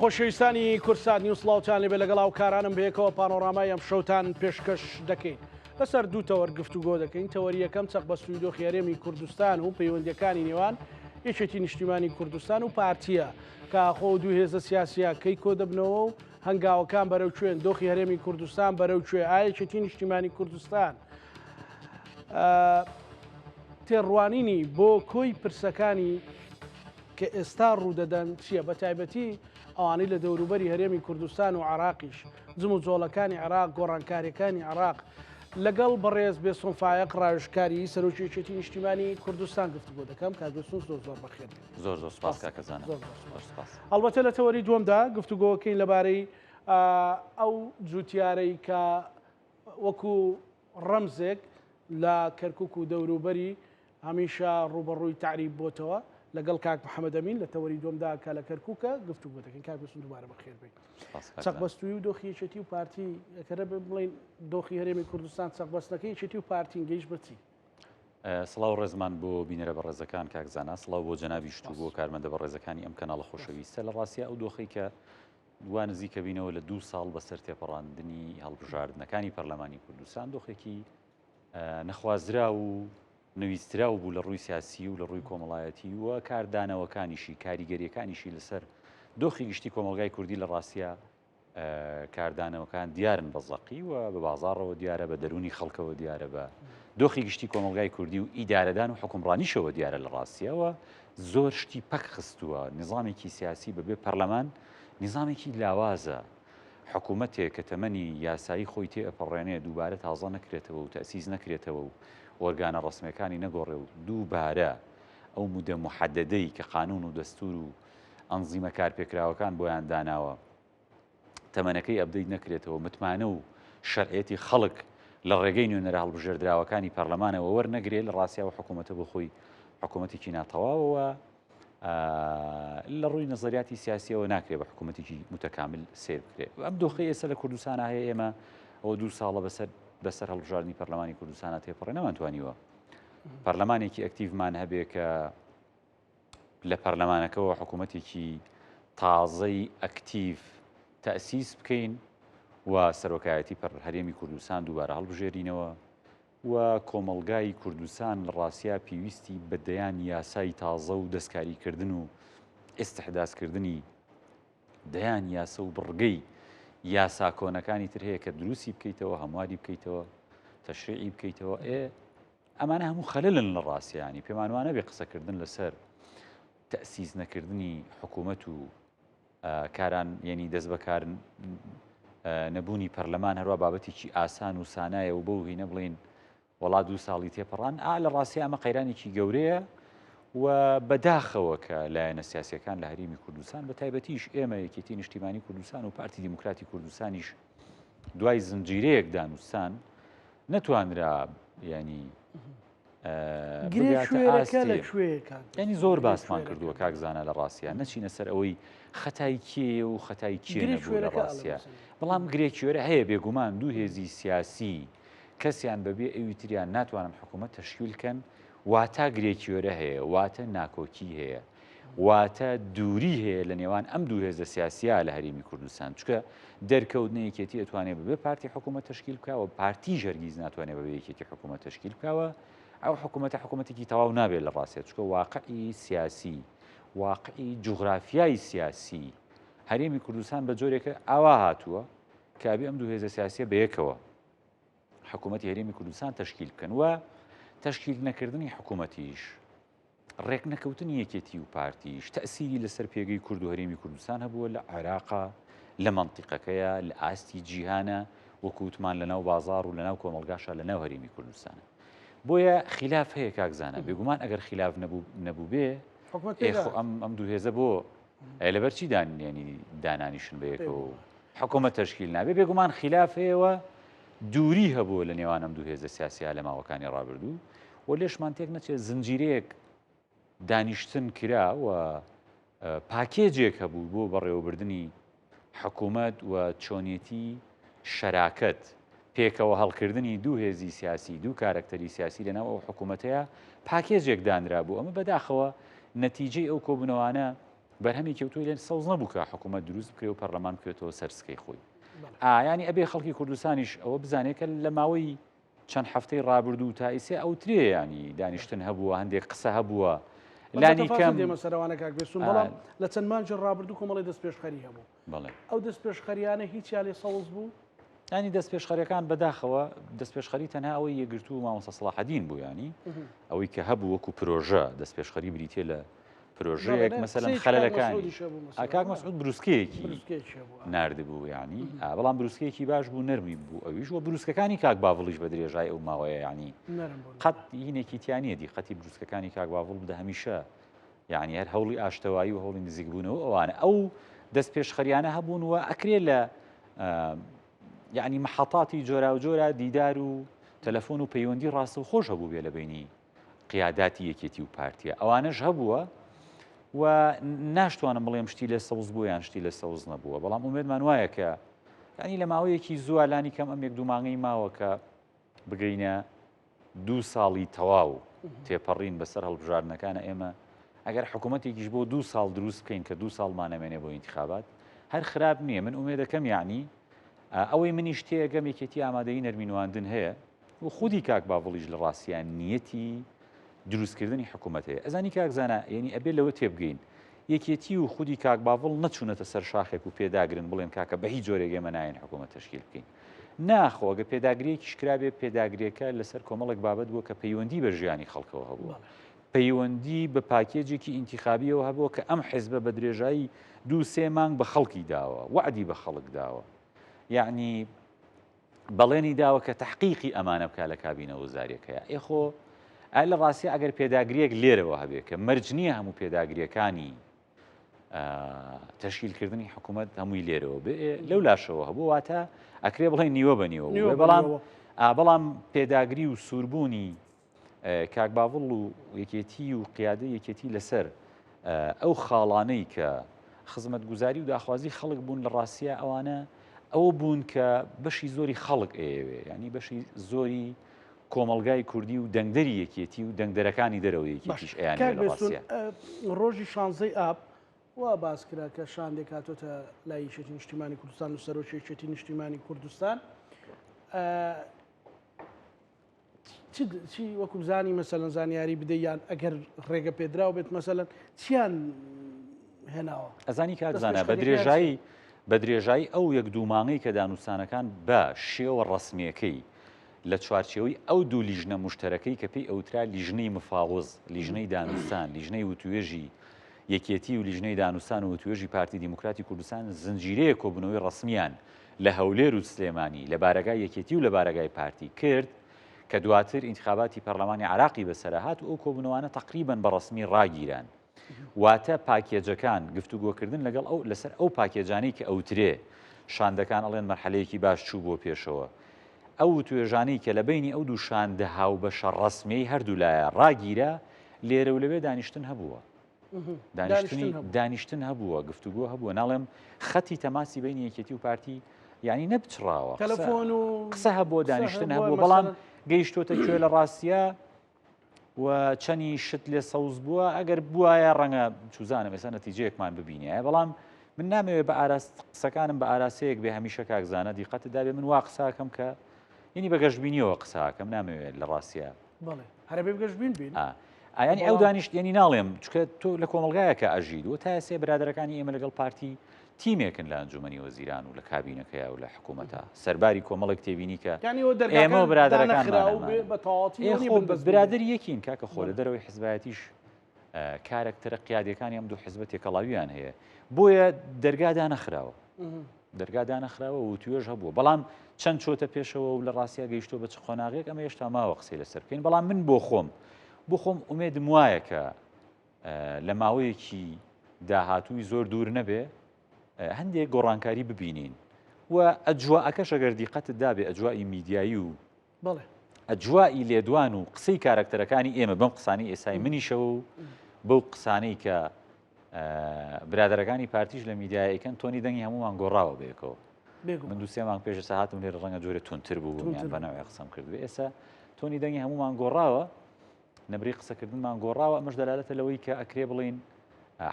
خۆشەویستانی کورسات نیوسڵاوتان لێبێ لەگەڵ هاوکارانم بەیەکەوە پانۆڕامای ئەم شەوتان پێشکەش دەکەین. لەسەر دوو تەوەر گفتوگۆ دەکەین. تەوەریەکەم چەق بەستوی دۆخی هەرێمی کوردستان و پەیوەندیەکانی نێوان یەکێتی نیشتیمانی کوردستان و پارتیە کە خۆ دوو هێزە سیاسیە کەی کۆ دەبنەوە و هەنگاوەکان بەرەو کوێن دۆخی هەرێمی کوردستان بەرەو کوێ یەکێتی نیشتیمانی کوردستان تێڕوانینی بۆ کۆی پرسەکانی کە ئێستا ڕوودەدەن چییە؟ بە تایبەتی ئەوانەی لە دەوروبەری هەرێمی کوردستان و عراقیش جم و جۆڵەکانی عراق گۆڕانکاریەکانی عراق لەگەڵ بەڕێز بێسۆفایەق ڕاوێژکاری سەرۆکیەتی نیشتیمانی کوردستان گفتوگۆ دەکەم کاگەسون زۆر بەخێر. زۆر سپاس کاکەزانە. هەڵبەتە لە تەوەری دووەمدا گفتوگۆکەین لەبارەی ئەو جوتیارەی کە وەکو ڕەمزێک لە کەرکک و دەوروبەری هەمیشە ڕوبەڕووی تعریب بۆتەوە لەگەڵ کاک محەممەد ئەمین لە تەوەری دومدا کە لە کەرکووکە گفتوگۆ دەکەین. کاکەسون دووبارە بەخێر بێت. چەق بەستووی و دۆخی یەکێتی و پارتی ئەکەرە بڵین دۆخی هەرێمی کوردستان چەق بەستنەکەی یەکێتی و پارتین گەیشت بەچی؟ سڵاو ڕێزمان بۆ بینەرە بە ڕێزەکان کاکزانە، سڵاو بۆ جەنابی شتوگۆ کارمەندە بە ڕێزەکانی ئەم کەناڵە خۆشەویستە. لە ڕاستیە ئەو دۆخی کە دوان نزیکە بینەوە لە 2 ساڵ بەسەر تێپەڕاندنی هەڵبژاردنەکانی پەرلەمانی کوردستان دۆخێکی نەخوازرا و نوویسترا و بوو لە ڕووی سیاسی و لە ڕووی کۆمەڵایەتی وە کاردانەوەکانیشی کاریگەریەکانیشی لەسەر دۆخی گشتی کۆمەلگای کوردی لە ڕاستیە کاردانەوەکان دیارن بە زەقی و بە بازاڕەوە دیارە، بە دەرونی خەڵکەوە دیارە، بە دۆخی گشتی کۆمەلگای کوردی و ئیدارەدان و حکومڕانیشەوە دیارە لە ڕاستیەوە زۆر شتی پەک خستووە. نظامێکی سیاسی بەبێ پەرلەمان نظامێکی لاوازە. حکوومەتێک کە تەمەنی یاسایی خۆی تێ ئەپەڕێنێ دووبارە تازە نەکرێتەوە و تەسیز نەکرێتەوە و وەرگانە ڕسمەکانی نەگۆڕێ و دووبارە ئەو مودە محەددەی کە قانون و دەستور و ئەنزیمە کارپێکراوەکان بۆیان داناوە تەمەنەکەی ئەبدەیت نەکرێتەوە، متمانە و شەرعێتی خەڵک لە ڕێگەی نوێنەرە هەڵبژێردراوەکانی پەرلەمانەوە وەرنەگرێت لە ڕاستیەوە حکوومەتە بۆ خۆی حکوومەتێکی ناتەواوەوە لە ڕووی نەزەریاتی سیاسیەوە ناکرێت بە حکوومەتێکی متەکامل سیر بکرێت. ئەم دۆخی ئێستا لە کوردستانە هەیە ئێمە ئەوە 2 ساڵە بەسەر هەڵبژاردننی پەرلەمانی کوردستانە تێپەڕێ نەمانتوانیوە پەرلەمانێکی ئەکتیڤمان هەبێ کە لە پەرلەمانەکەەوە حکوومەتێکی تازەی ئەکتیڤ تەسیس بکەین و سەرۆکایەتی هەرێمی کوردستان دووبارە هەڵبژێرینەوە و کۆمەلگای کوردستان لە ڕاستیا پێویستی بەدەیان یاسای تازە و دەستکاریکردن و ئێستحداسکردنی دەیان یاسە و بڕگەی یاسا کۆنەکانی تر هەیە کە دروستی بکەیتەوە، هەمواری بکەیتەوە، تەشریعی بکەیتەوە. ئەمانە هەموو خەلەلن لە ڕاستیانی پێمان وانە بێ قسەکردن لەسەر تەسیز نەکردنی حکوومەت و کاران یعنی دەست بەکارن نەبوونی پەرلەمان هەروە بابەتێکی ئاسان و سانایە و بەو هینە بڵین وڵات 2 ساڵی تێپەڕان لە ڕاستی ئەمە قەیرانێکی گەورەیە و بەداخەوە کە لایەنە سیاسیەکان لە هەرێمی کوردستان بە تایبەتیش ئێمە یەکێتی نیشتیمانی کوردستان و پارتی دیموکراتی کوردستانیش دوای زنجیرەیەک دانوستان نەتوانرا ینی ینی زۆر باسمان کردووە کاکزانە لە ڕاستیان نەچینە سەر ئەوەی خەتای کێ و خەتای کێ نەبوو لە ڕاستیە. بەڵام گرێکیۆرە هەیە بێگومان دوو هێزی سیاسی کەسیان بەبێ ئەوی تریان ناتوانن حکوومەت تەشکیلکەن واتە گرێکیۆرە هەیە، واتە ناکۆکی هەیە، واتە دووری هەیە لە نێوان ئەم دوو هێزە سیاسیە لە هەرێمی کوردستان. چکە دەرکەوتنە یەکێتی ئەتوانێت ببێ پارتی حکوومەت تەشکیل بکەوە، پارتی هەرگیز ناتوانێت بەبێ یەکێتی حکوومەت تەشکیل بکەوە. ئەو حکوومەتێکی تەواو نابێت لە ڕاستیە، چکە واقعی سیاسی، واقعی جوغرافیای سیاسی هەرێمی کوردستان بە جۆرێکە ئاوا هاتووە کە ئەبێ ئەم دوو هێزە سیاسیە بەیەکەوە حکوومەتی هەرێمی کوردستان تەشکیل بکەن و تەشکیل نەکردنی حکوومەتیش ڕێک نەکەوتنی یەکێتی و پارتیش تەسیری لەسەر پێگەی کورد و هەرێمی کوردستان هەبووە لە عێراقا، لە مەنتیقەکەیە، لە ئاستی جیهانە وەکووتمان لەناو بازاڕ و لەناو کۆمەلگاشە لەناو هەرێمی کوردستانە. بۆیە خلاف هەیە کاکزانە بێگومان ئەگەر خلاف نەبوو بێ ئەم دوو هێزە بۆ لەبەر چی ینی دانانیشن بەیەکەوە حکوومەت تەشکیل نابێ. بێگومان خلاف هەیەوە دووری هەبووە لە نێوان ئەم دوو هێزە سیاسیا لە ماوەکانی ڕابردوو و لێشمان تێک نەچێت زنجیرەیەک دانیشتن کرا و پاکێجێک هەبوو بۆ بەڕێوەبردننی حکوومەت و چۆنیەتی شەراکەت پێکەوە هەڵکردنی دوو هێزی سیاسی، دوو کارکتەری سیاسی لەناو ئەو حکوومەتەیە پاکێجێک دانرا بوو. ئەمە بەداخەوە نەتیجەی ئەو کۆبوونەوانە بەرهەمی کەوتوی لێن سەوز نەبوو کە حکوومەت دروست بکرێ و پەرلەمان بکرێتەوە سەرسکەی خۆی. ینی ئەبێ خەڵکی کوردستانیش ئەوە بزانێت کە لە ماوەی چەند هەفتەی ڕابردوو تا ئیسێ ئەوترێ ینی دانیشتن هەبووە هەندێک قسە هەبووە لانی کەم دێمەسەروانە کاک بێسون بەڵام لە چەند مانجی ڕابردوو کۆمەڵی دەست پێشخەری هەبوو بڵێ ئەو دەست پێشخەریانە هیچیان لێ سەوز بوو ینی دەست پێشخەریەکان بەداخەوە دەست پێشخەری تەنها ئەوەی یەگرتو و مامۆستا سەلاحەدین بوو ینی ئەوەی کە هەبوو وەکو پرۆژە دەست پێشخەری بریتێ لە پرۆژەیەک مەسەلەن خەلەلەکانی کاک مەسعود بروسکەیەکی نردبوو ینی بەڵام بروسکەیەکی باش بوو نەرمی بوو ئەویش وە بروسکەکانی کاک باوڵیش بە درێژای ئەو ماوەیە ینی قەت هینێکی تیانەتی قەتی بروسکەکانی کاک باوڵ بدە هەمیشە یعنی هەر هەوڵی ئاشتەوایی و هەوڵی نزیکبوونەوە ئەوانە ئەو دەست پێشخەریانە هەبوون و ئەکرێ لە یعنی محەڵاتی جۆرا و جۆرە دیدار و تەلەفۆن و پەیوەندی ڕاستە و خۆش هەبوو بێ لە بینی قیاداتی یەکێتی و پارتیە ئەوانەش هەبووە و ناشتوانم بڵێم شتی لە سەوز بوو یان شتی لە سەوز نەبووە بەڵام ئومێدمان وایە کە ینی لە ماوەیەکی زووە لانی کەم ئەم یەک دوو مانگەی ماوە کە بگەینە 2 ساڵی تەواو تێپەڕین بەسەر هەڵبژاردنەکانە ئێمە ئەگەر حکوومەتێکیش بۆ 2 ساڵ دروست بکەین کە 2 ساڵمانەمێنێ بۆ ئینتیخابات هەر خراپ نییە من ئومێدەکەم یعنی ئەوەی منیش تێگەم یەکێتی ئامادەی نەرمینواندن هەیە و خودی کاک باوڵیش لە ڕاستیان نیەتی دروستکردنی حکوومەت هەیە ئەزانی کاکزانە یعنی ئەبێ لەوە تێبگەین یەکێتی و خودی کاک باوڵ نەچوونەتە سەر شاخێک و پێداگرن بڵێن کاکە بە هیچ جۆرێک ئێمە نایەن حکوومەت تەشکیل بکەین ناخۆگە پێداگریەکیش کرابێ پێداگریەکە لەسەر کۆمەڵێک بابەت بووە کە پەیوەندی بە ژیانی خەڵکەوە هەبووە پەیوەندی بە پاکێجێکی ئینتیخابیەوە هەبووە کە ئەم حیزبە بە درێژایی 2-3 مانگ بە خەڵکی داوە وعدی بە خەڵک داوە یعنی بەڵێنی داوە کە تحقیقی ئەمانە بکە لە کابینە وەزاریەکەیە ئێخۆ لە ڕاستی ئەگەر پێداگریەک لێرەوە هەبێت کە مەرج نییە هەموو پێداگریەکانی تەشکیلکردنی حکوومەت هەمووی لێرەوە لەو لاشەوە هەبوو واتە ئەکرێ بڵێ نیوە بەنیوە بەڵام پێداگری و سووربوونی کاک باوڵ و یەکێتی و قیادە یەکێتی لەسەر ئەو خاڵانەی کە خزمەتگوزاری و داخوازی خەڵک بوون لە ڕاستیە ئەوانە ئەوە بوون کە بەشی زۆری خەڵک ئێوێ ینی بەشی زۆری کۆمەلگای کوردی و دەنگدەری یەکێتی و دەنگدەرەکانی دەرەوە یەکێتیش ڕۆژی 16 ئاب وا باسکرا کە شاندێک هاتۆتە لای یەکێتی نیشتیمانی کوردستان و سەرۆکی یەکێتی نیشتیمانی کوردستان چی وەکو بزانی مەسەلەن زانیاری بدەیان ئەگەر ڕێگە پێدراوە بێت مەسەلەن چیان هێناوە ئەزانی کارزانە بە درێژایی ئەو یەک دوومانگەی کە دانوستانەکان بە شێوە ڕسمیەکەی لە چوارچێوەی ئەو دوو لیژنە مشتەرەکەی کە پێی ئەوترا لیژنەی مفاوز لیژنەی دانوستان لیژنەی وتوێژی یەکێتی و لیژنەی دانوستان و وتوێژی پارتی دیموکراتی کوردستان زنجیرەیە کۆبوونەوەی ڕسمیان لە هەولێر و سلێمانی لە بارگای یەکێتی و لە بارگای پارتی کرد کە دواتر ئینتیخاباتی پەرلەمانی عراقی بەسەرهات و ئەو کۆبوونەوانە تقریباً بە ڕسمی ڕاگیران واتە پاکێجەکان گفتوگۆکردن لەگەڵ ئەو لەسەر ئەو پاکێجانەی کە ئەوترێ شاندەکان ئەڵێن مەرحەلەیەکی باش چوو بۆ پێشەوە ئەو توێژانەی کە لە بینی ئەو دوو شاندە هاو بەشە ڕسمیەی هەردوو لایە ڕاگیرە لێرە و لەوێ دانیشتن هەبووە دانیشتن هەبووە گفتوگۆ هەبووە ناڵێم خەتی تەماسی بینی یەکێتی و پارتی یعنی نەبچڕاوە تەلەفۆن و قسە هەبووە دانیشتن هەبووە بەڵام گەیشتۆتە کوێ لە ڕاستیە و چەنی شت لێ سەوز بووە ئەگەر بووایە ڕەنگە چوزانم ێستا نەتیجەیەکمان ببینێ بەڵام من نامەوێت بە قسەکانم بە ئاراسەیەک بێ هەمیشە کاکزانە دیقەت دابێ من وا قساکەم کە ینی بەگەشتبینیەوە قساکەم نامەوێت لە ڕاستیە هەرێ بگەشتبین بین ینی ئەو دانیشت ینی ناڵێم چکە تۆ لە کۆمەلگایەکە ئەژید و تا سێ برادەرەکانی ئێمە لەگەڵ پارتی تیمێکن لە ئەنجومەنی وەزیران و لە کابینەکەیە و لە حکوومەتە سەرباری کۆمەڵێک تێبینی کە ئێمە برادەرەکان برادر یەکین کاکە خۆ لە دەرەوەی حزبایەتیش کارێکترە قیادەکانی ئەم دوو حزبە تێکەڵاویان هەیە بۆیە دەرگادا نەخراوە دەرگادا نەخراوە و توێژ هەبووە بەڵام چەند چۆتە پێشەوە و لە ڕاستیا گەیشتۆ بە چ خۆناغێک ئەمە هێشتا ماوە قسەی لەسەر بکەین بەڵام من بۆ خۆم ئومێدم وایە کە لە ماوەیەکی داهاتووی زۆر دوور نەبێ هەندێک گۆڕانکاری ببینین و ئەجواءەکەش ئەگەر دیقەتت دابێ ئەجوای میدیایی و ئەجوایی لێدوان و قسەی کارکتەرەکانی ئێمە بەم قسانی ئێسای منیشەوە و بەو قسانەی کە برادەرەکانی پارتیش لە میدیایەکەن تۆنی دەنگی هەمومان گۆڕاوە بێکەوە من دوو سێ مانگ پێش ساهاتم لێرە ڕەنگە جۆرە تونتر بوو بەناوی قسەم کردو ئێستا تۆنی دەنگی هەمومان گۆڕاوە نەبری قسەکردنمان گۆڕاوە ئەمەش دەلالەتە لەوەی کە ئەکرێ بڵین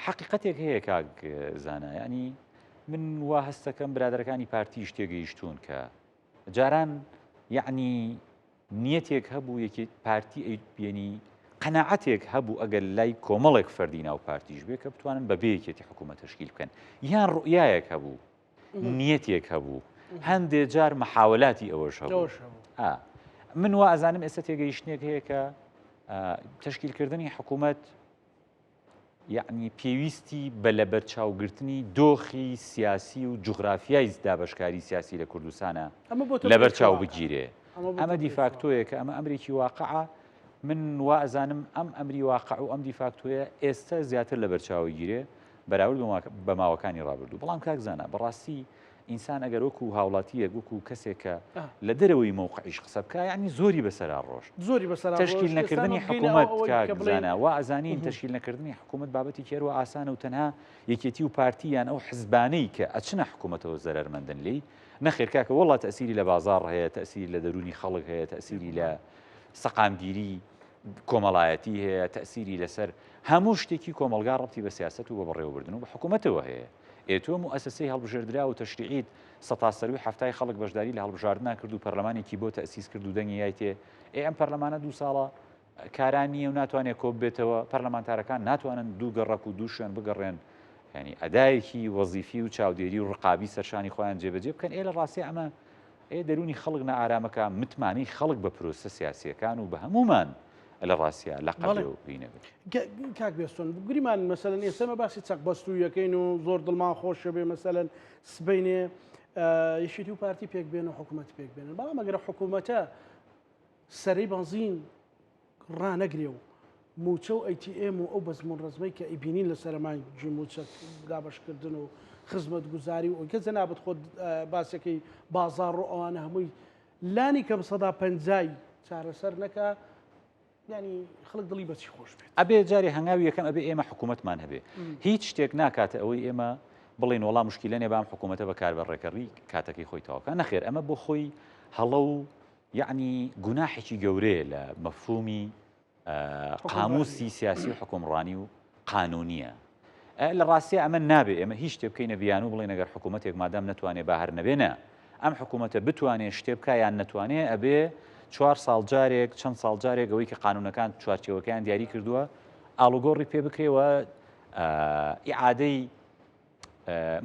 حقیقەتێک هەیە کاک زانە ینی من وا هەستەکەم برادەکانی پارتیش تێگەیشتون کە جاران یعنی نیەتێک هەبوو یەکی پارتی بێنی قەناعەتێک هەبوو ئەگەر لای کۆمەڵێک فەردی ناو پارتیش بێ کە بتوانن بە بەیەکێتی حکوومەت تشکیل بکەن یان ڕوئایەک هەبوو نیەتێک هەبوو هەندێک جار مەحاولاتی ئەوەش هەبوو من وا ئەزانم ئێستا تێگەیشتنێک هەیە کە تشکیلکردنی حکوومەت یعنی پێویستی بە لە بەرچاوگرتنی دۆخی سیاسی و جوغرافیای دابشکاری سیاسی لە کوردستانە لە بەرچاو بگیرێ ئەمە دیفاکتۆیە کە ئەمە ئەمریکی واقعە من وا ئەزانم ئەم ئەمری واقع و ئەم دیفاکتۆیە ئێستا زیاتر لە بەرچاوی گیرێ بەراورد بە ماوەکانی ڕابردوو بەڵام کاک زانە بەڕاستی ئینسان ئەگەر وەکو هاوڵاتیەک وەکو کەسێکە لە دەرەوەی مووقعیش قسە بکە یعنی زۆری بەسەرا ڕۆژ تشکیل نەکردنی حکوومەت کاک بزانە وا ئەزانین تشکیل نەکردنی حکوومەت بابەتی کێرەوە ئاسانە و تەنها یەکێتی و پارتیان ئەو حزبانەی کە ئەچنە حکوومەتەوە زەرمەندن لی نەخێر کاکە وڵات تەسیری لە بازار هەیە تەسیری لە دەرونی خەڵک هەیە تەسیری لە سەقامگیری کۆمەڵایەتی هەیە تەسیری لەسەر هەموو شتێکی کۆمەلگا ڕەبتی بە سیاست و بە بەڕێوەبردن و بە حکوومەتەوە هەیە ئێتۆ مؤسسەی هەڵبژێردرا و تەشریعیت سەتاسەروی هەفتای خەڵک بەشداری لە هەڵبژاردننا کرد و پەرلەمانێکی بۆ تەسیس کرد و دەنگی یایتێ ئەم پەرلەمانە 2 ساڵە کارانیە و ناتوانێت کۆب بێتەوە پەرلەمانتارەکان ناتوانن دوو گەڕک و دوو شوێن بگەڕێن ینی ئەدایەکی وەزیفی و چاودێری و ڕقابی سەرشانی خۆیان جێبەجێ بکەن لە ڕاستی ئەمە دەرونی خەڵک نەئارامەکە متمانەی خەڵک بە پرۆسە سیاسیەکان و بە هەمومان لە ڕاستە لە قەڵێ و بینەبێت کاک بێستۆن گوریمان مەسەلەن ئێسمە باسی چەق بەستوویەکەین و زۆر دڵمان خۆشە بێ مەسەلەن سبینێ یەشێتی و پارتی پێک بێن و حکوومەت پێک بێنن بەڵام ئەگەرە حکوومەتە سەرەی بەنزین ڕانەگرێ و موچە و ئەیTM و ئەو بەزمون ڕزمەی کە ئیبینین لە سەرمان جموچە دابشکردن و خزمەت گوزاری و کە جەنابەت خۆت باسەکەی بازار و ئەوانە هەمووی لانی کە بسەدا پەنجای چارەسەر نەکە ینی خەڵک دڵی بەچی خۆش بێت ئەبێ جاری هەنگاوی یەکەم ئەبێ ئێمە حکوومەتمان هەبێ هیچ شتێک ناکاتە ئەوەی ئێمە بڵێن وەڵام مشکلە نێ بام حکوومەتە بەکار بەڕێکەڕی کاتەکەی خۆی تەواوکە نەخێر ئەمە بۆ خۆی هەڵە و یعنی گوناحێکی گەورەیە لە مەفهومی قاموسی سیاسی و حکومڕانی و قانونیە لە ڕاستیە ئەمە نابێ ئێمە هیچ شتێ بکەینە بیان و بڵێن ئەگەر حکوومەتێک مادام نەتوانێت باهر نەبێنە ئەم حکوومەتە بتوانێت شتێ بکە یان نەتوانێت ئەبێ 4 ساڵ جارێک چەند ساڵ جارێک ئەوەی کە قانونەکان چوارچێوەکەیان دیاری کردووە ئاڵوگۆڕی پێ بکرێەوە ئیعادەی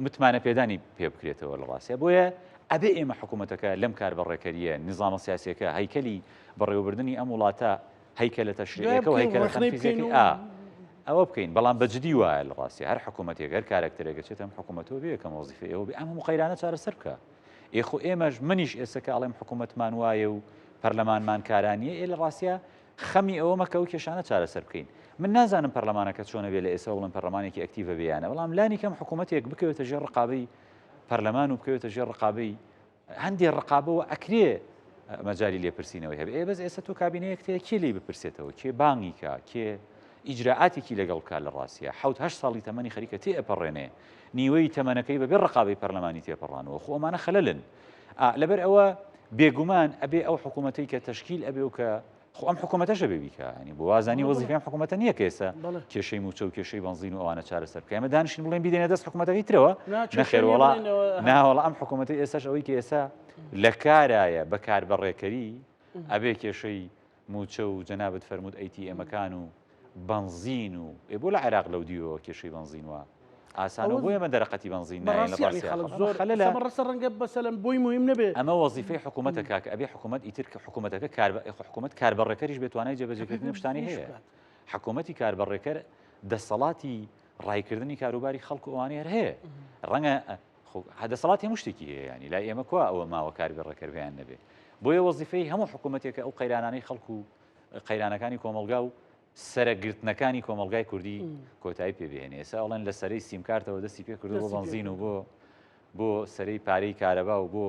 متمانە پێدانی پێ بکرێتەوە لە ڕاستە بۆیە ئەبێ ئێمە حکوومەتەکە لەم کار بەڕێکەریە نظامە سیاسیەکە هەیکەلی بەڕێوەبردننی ئەم وڵاتە هەیکەلە تەشریعەکە و هەیکەلە تەنفیزیەکەی ئەوە بکەین بەڵام بەجددی وایە لە ڕاستی هەر حکوومەتێک هەر کارێکترێک چێت ئەم حکوومەتەوە بێ کەم وەزیفە ئێوە بێ ئەم هەموو قەیرانە چارەسەر بکە ئێخۆ ئێمەش منیش ئێستا ئەڵێم حکوومەتمان وایە و پەرلەمانمان کارانیە لە ڕاستە خەمی ئەوە مەکە و کێشانە چارەسەر بکەین من نازانم پەرلەمانەکە چۆنە بێ لە ئێستا وڵم پەرلەمانێکی ئەکتیڤە بێیانە بەڵام لانی کەم حکوومەتێک بکەوێتە ژێر ڕقابەی پەرلەمان و بکەوێتە ژێر ڕقابەی هەندێک ڕقابەوە ئەکرێ مەجای لێپرسینەوەی هەبێ بەس ئێستا تۆ کابینەیەک تەیە کێ لێ بپرسێتەوە کێ بانگی کا کێ ئیجراعاتێکی لەگەڵ کار لە ڕاستیە 7 ساڵی تەمەنی خەریکە تێ ئەپەڕێنێ نیوەی تەمەنەکەی بەبێ ڕقابەی پەرلەمانی تێپەڕانەوە خۆ ئەمانە خەلەلن لەبەر ئەوە بێگومان ئەبێ ئەو حکوومەتەی کە تشکیل ئەبێ و کە خۆ ئەم حکوومەتەشە بێ بیکە ینی بۆ وازانی وەزیفەی ئەم حکوومەتە نییە کە ئێستا کێشەی موچە و کێشەی بەنزین و ئەوانە چارەسەر بکە ئێمە دانیشتین بڵێن بیدێنە دەست حکوومەتەکەی ترەوە نەخێروەڵا ناوەڵا ئەم حکوومەتی ئێستاش ئەوەی کە ئێستا لە کارایە بەکار بەڕێکەری ئەبێ کێشەی موچە و جەنابەت فەرموود ئەیTMەکان و بەنزین و بۆ لە عێراق لەو دیوەوە کێشەی بەنزین وە ئاسانە بۆیە مە دەرەقەتی بەنزین ڕەنگە بەسەلەن بۆی مهم نەبێ ئەمە وەزیفەی حکوومەتە کاکە ئەبێ حکوومەت ئیتر کە حکوومەتەکە حکوومەت کاربەڕێکەریش بێتوانای جێبەجێکردنی شتانی هەیە حکوومەتی کاربەڕێکەر دەسەڵاتی ڕایکردنی کاروباری خەڵک ئەوانەی هەر هەیە ڕەنگە دەسەڵات هەموو شتێکی هەیە ینی لای ئێمە کوا ئەوە ماوە کاربەڕێکەر بەیان نەبێ بۆیە وەزیفەی هەموو حکوومەتێکە ئەو قەیرانانەی خەڵک و قەیرانەکانی کۆمەلگا و سەرگرتنەکانی کۆمەلگای کوردی کۆتایی پێبێنێ ئێستا ئەڵێن لە سەرەی سیمکارتەوە دەستی پێ کردو بۆ بەنزین و بۆ سەرەی پارەی کارەبا و بۆ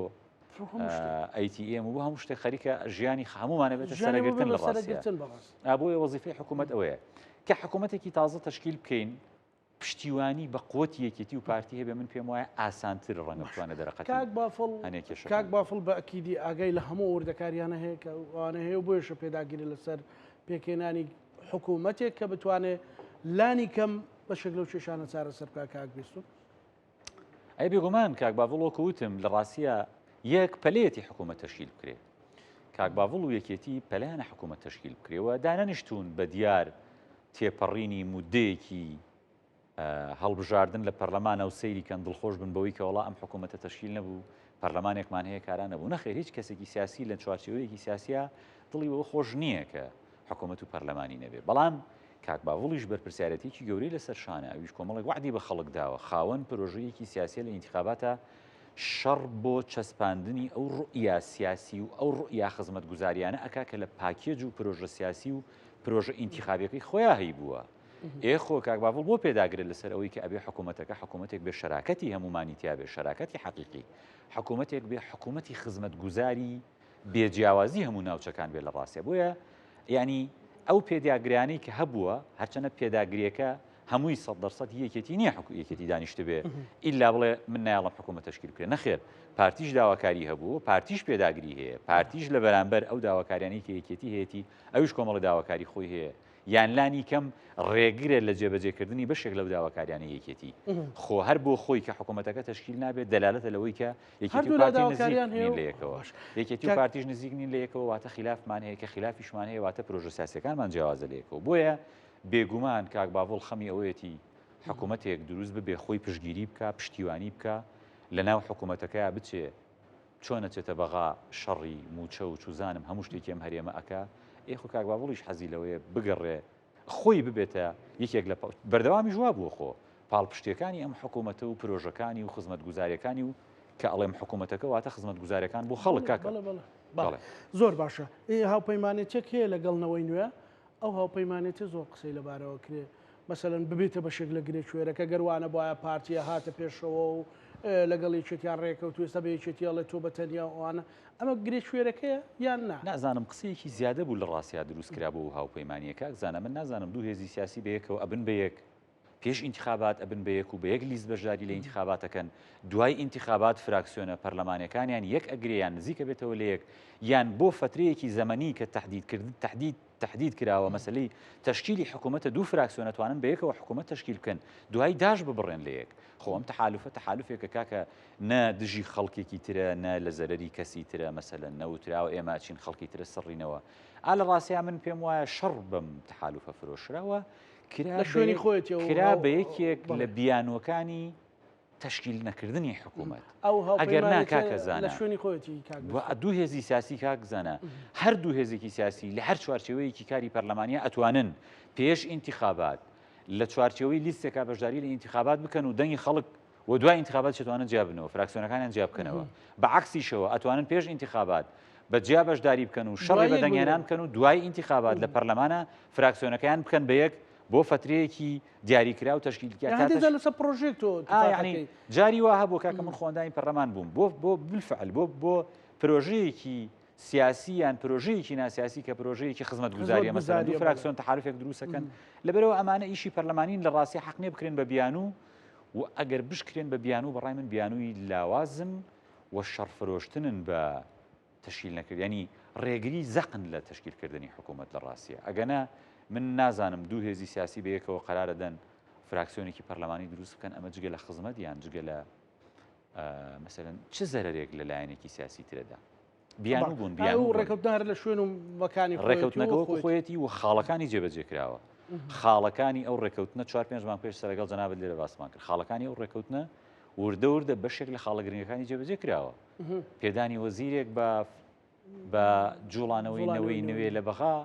ئەیTM و بۆ هەموو شتێک خەریکە ژیانی هەمومانە بێتە سەرگرتن لە ڕاستیە بۆیە وەزیفەی حکوومەت ئەوەیە کە حکوومەتێکی تازە تشکیل بکەین پشتیوانی بە قوتی یەکێتی و پارتی هەبێ من پێم وایە ئاسانتر ڕەنگە بتوانێت دەرەقەتی کاک بافڵ بە ئەکیدی ئاگای لە هەموو وردەکاریانە هەیە کە ئەوانە هەیە و بۆیشە پێداگیری لەسەر پێکێنانی حکوومەتێک کە بتوانێت لانی کەم بەشێک لەو کێشانە چارەسەر بکات کاک بیستون. ئەی بێگومان کاک باڤڵۆکە وتم لە ڕاستیە یەک پەلەیەتی حکوومەت تەشکیل بکرێت. کاک باڤڵ و یەکێتی پەلەیانە حکوومەت تەشکیل بکرێەوە دانەنیشتون بە دیار تێپەڕینی مودەیەکی هەڵبژاردن لە پەرلەمانە و سەیریکەن دڵخۆش بن بەوەی کە وڵا ئەم حکوومەتە تەشکیل نەبوو پەرلەمانێکمان هەیە کاران نەبوو نەخێر هیچ کەسێکی سیاسی لە چوارچێوەیەکی سیاسیە دڵی بەوە خۆش نییە کە حکوومەت و پەرلەمانی نەبێت بەڵام کاک باڤڵیش بەرپرسیارەتێکی گەورەی لەسەر شانە ئەویش کۆمەڵێک وعدی بە خەڵک داوە خاوەن پرۆژەیەکی سیاسی لە ئینتیخاباتە شەڕ بۆ چەسپاندنی ئەو ڕوئیا سیاسی و ئەو ڕوئیا خزمەتگوزاریانە ئەکا کە لە پاکێج و پرۆژە سیاسی و پرۆژە ئینتیخابیەکەی خۆیان هەی بووە. ئێخۆ کاک باڤڵ بۆ پێداگرێت لەسەر ئەوەی کە ئەبێ حکوومەتەکە حکوومەتێک بێ شەراکەتی هەمومانی تیا بێ شەراکەتی حەقیقی حکوومەتێک بێ حکوومەتی خزمەتگوزاری بێجیاوازی هەموو ناوچەکان بێ لە ڕاستیە بۆیە ینی ئەو پێداگریانەی کە هەبووە هەرچەنە پێداگریەکە هەمووی 100% یەکێتی نییە یەکێتی دانیشت بێ ئیلا بڵێ من نایڵم حکوومەت تەشکیل بکرێت نەخێر پارتیش داواکاری هەبوو پارتیش پێداگری هەیە پارتیش لە بەرامبەر ئەو داواکاریانەی کە یەکێتی هەیەی ئەویش کۆمەڵی داواکاری خۆی هەیە یان لانی کەم ڕێگرێت لە جێبەجێکردنی بەشێک لەو داواکاریانی یەکێتی خۆ هەر بۆ خۆی کە حکوومەتەکە تەشکیل نابێت دەلالەتە لەوەی کە یەکێتی و پارتی نزیک نین لە یەکەوە یەکێتی و پارتیش نزیک نین لە یەکەوە واتە خلافمان هەیە کە خلافیشمان هەیە واتە پرۆژە سیاسیەکانمان جیاوازە لە یەکەوە بۆیە بێگومان کاک باڤڵ خەمی ئەوەیەتی حکوومەتێک دروست ببێ خۆی پشتگیری بکە پشتیوانی بکە لەناو حکوومەتەکەیە بچێ چۆنەچێتە بەغا شەڕی موچە و چوزانم هەموو شتێکی ئەم هەرێمە ئەکا ئێخۆ کاک باڤڵیش حەزی لەوەیە بگەڕێ خۆی ببێتە یەکێک لە بەردەوامی ژوا بووە خۆ پاڵپشتەکانی ئەم حکوومەتە و پرۆژەکانی و خزمەتگوزاریەکانی و کە ئەڵێم حکوومەتەکە واتە خزمەتگوزاریەکان بۆ خەڵک کاکە زۆر باشە هاوپەیمانێتێک هەیە لەگەڵنەوەی نوێ ئەو هاوپەیمانێتی زۆر قسەی لەبارەوە کرێ مەسەرەن ببێتە بەشێک لە گرێچوێرەکە گەروانە بۆایە پارتیە هاتە پێشەوە و لەگەڵ یەکێتیان ڕێکەوت توێستا بە یەکێتی ئەڵێ تۆ بەتەنیا ئەوانە ئەمە گرێچوێرەکەیە یان نازانم قسەیەکی زیادە بوو لە ڕاستیا دروستکرا بۆ هاوپەیمانیەکە زانە من نازانم دوو هێزی سیاسی بەیەکەوە ئەبن بە یەک پێش ئینتیخابات ئەبن بە یەک و بە یەک لیست بەشداری لە ئینتیخاباتەکەن دوای ئینتیخابات فراکسیۆنە پەرلەمانەکانیان یەک ئەگریان نزیکە بێتەوە لە یەک یان بۆ فترەیەکی زەمەنی کە تهدید کراوە مەسلەی تشکیلی حکوومەتە دوو فراکسیۆنە توانن بە یەکەوە حکوومەت تشکیل بکەن دوای داش ببڕێن لە یەک خۆ ئەم تەحالوفێکە کاکە نە دژی خەڵکێکی ترە نە لە زەرەری کەسی ترە مەسەلەن نەوتراوە ئێمە چین خەڵکی ترە سڕینەوە ئا لە ڕاستیا من پێم وایە شەڕ بەم تەحالوفە فرۆشراوە کرا بە یەکێک لە بیانوەکانی تشکیل نەکردنی حکوومەت ئەگەر ناکاکە زانە دوو هێزی سیاسی کاک زانە هەر دوو هێزێکی سیاسی لە هەر چوارچێوەیەکی کاری پەرلەمانیە ئەتوانن پێش ئینتیخابات لە چوارچێوەی لیستێکا بەشداری لە ئینتیخابات بکەن و دەنگی خەڵک و دوای ئینتیخابات چێتوانن جیابنەوە فراکسیۆنەکانیان جیاب بکەنەوە بەعکسیشەوە ئەتوانن پێش ئینتیخابات بە جیا بەشداری بکەن و شەڕی بە دەنگێنان بکەن و دوای ئینتیخابات لە پەرلەمانە فراکسیۆنەکەیان بکەن بە یەک بۆ فترەیەکی دیاریکرا و تەشکیلکە پرۆژێکتۆ جاری وا هەبوو کاکە من خۆندانی پەرلەمان بووم بۆ بالفعل بۆ پرۆژەیەکی سیاسییان پرۆژەیەکی ناسیاسی کە پرۆژەیەکی خزمەتگوزاریە مەسەلەن دوو فراکسیۆن تەحالوفێک دروستەکەن لەبەرەوە ئەمانە ئیشی پەرلەمانین لە ڕاستی حەق نییە بکرێن بە بیانوو و ئەگەر بشکرێن بە بیانوو بەڕای من بیانووی لاوازن و شەڕفرۆشتنن بە تشکیل نەکردنی ڕێگری زەقن لە تشکیلکردنی حکوومەت لە ڕاستیە ئەگەنە من نازانم دوو هێزی سیاسی بەیەکەوە قرارە دەن فراکسیۆنێکی پەرلەمانی دروست بکەن ئەمە جگە لە خزمەت یان جگە لە مەسەلەن چ زەرەرێک لە لایەنێکی سیاسی ترەدا بیانوو بوون ڕێکەوتنار لە شوێن و مەکانی ڕێکەوتنەکەوەکو خۆیەتی و خاڵەکانی جێبەجێکراوە خاڵەکانی ئەو ڕێکەوتنە 4-5 مانگ پێش سەرگەڵ جەنابەت لێرە باسمان کرد خاڵەکانی ئەو ڕێکەوتنە وردە وردە بەشێک لە خاڵە گرنگەکانی جێبەجێ کراوە پێدانی وەزیرێک بە جوڵانەوەی نەوەی نوێ لە بەغا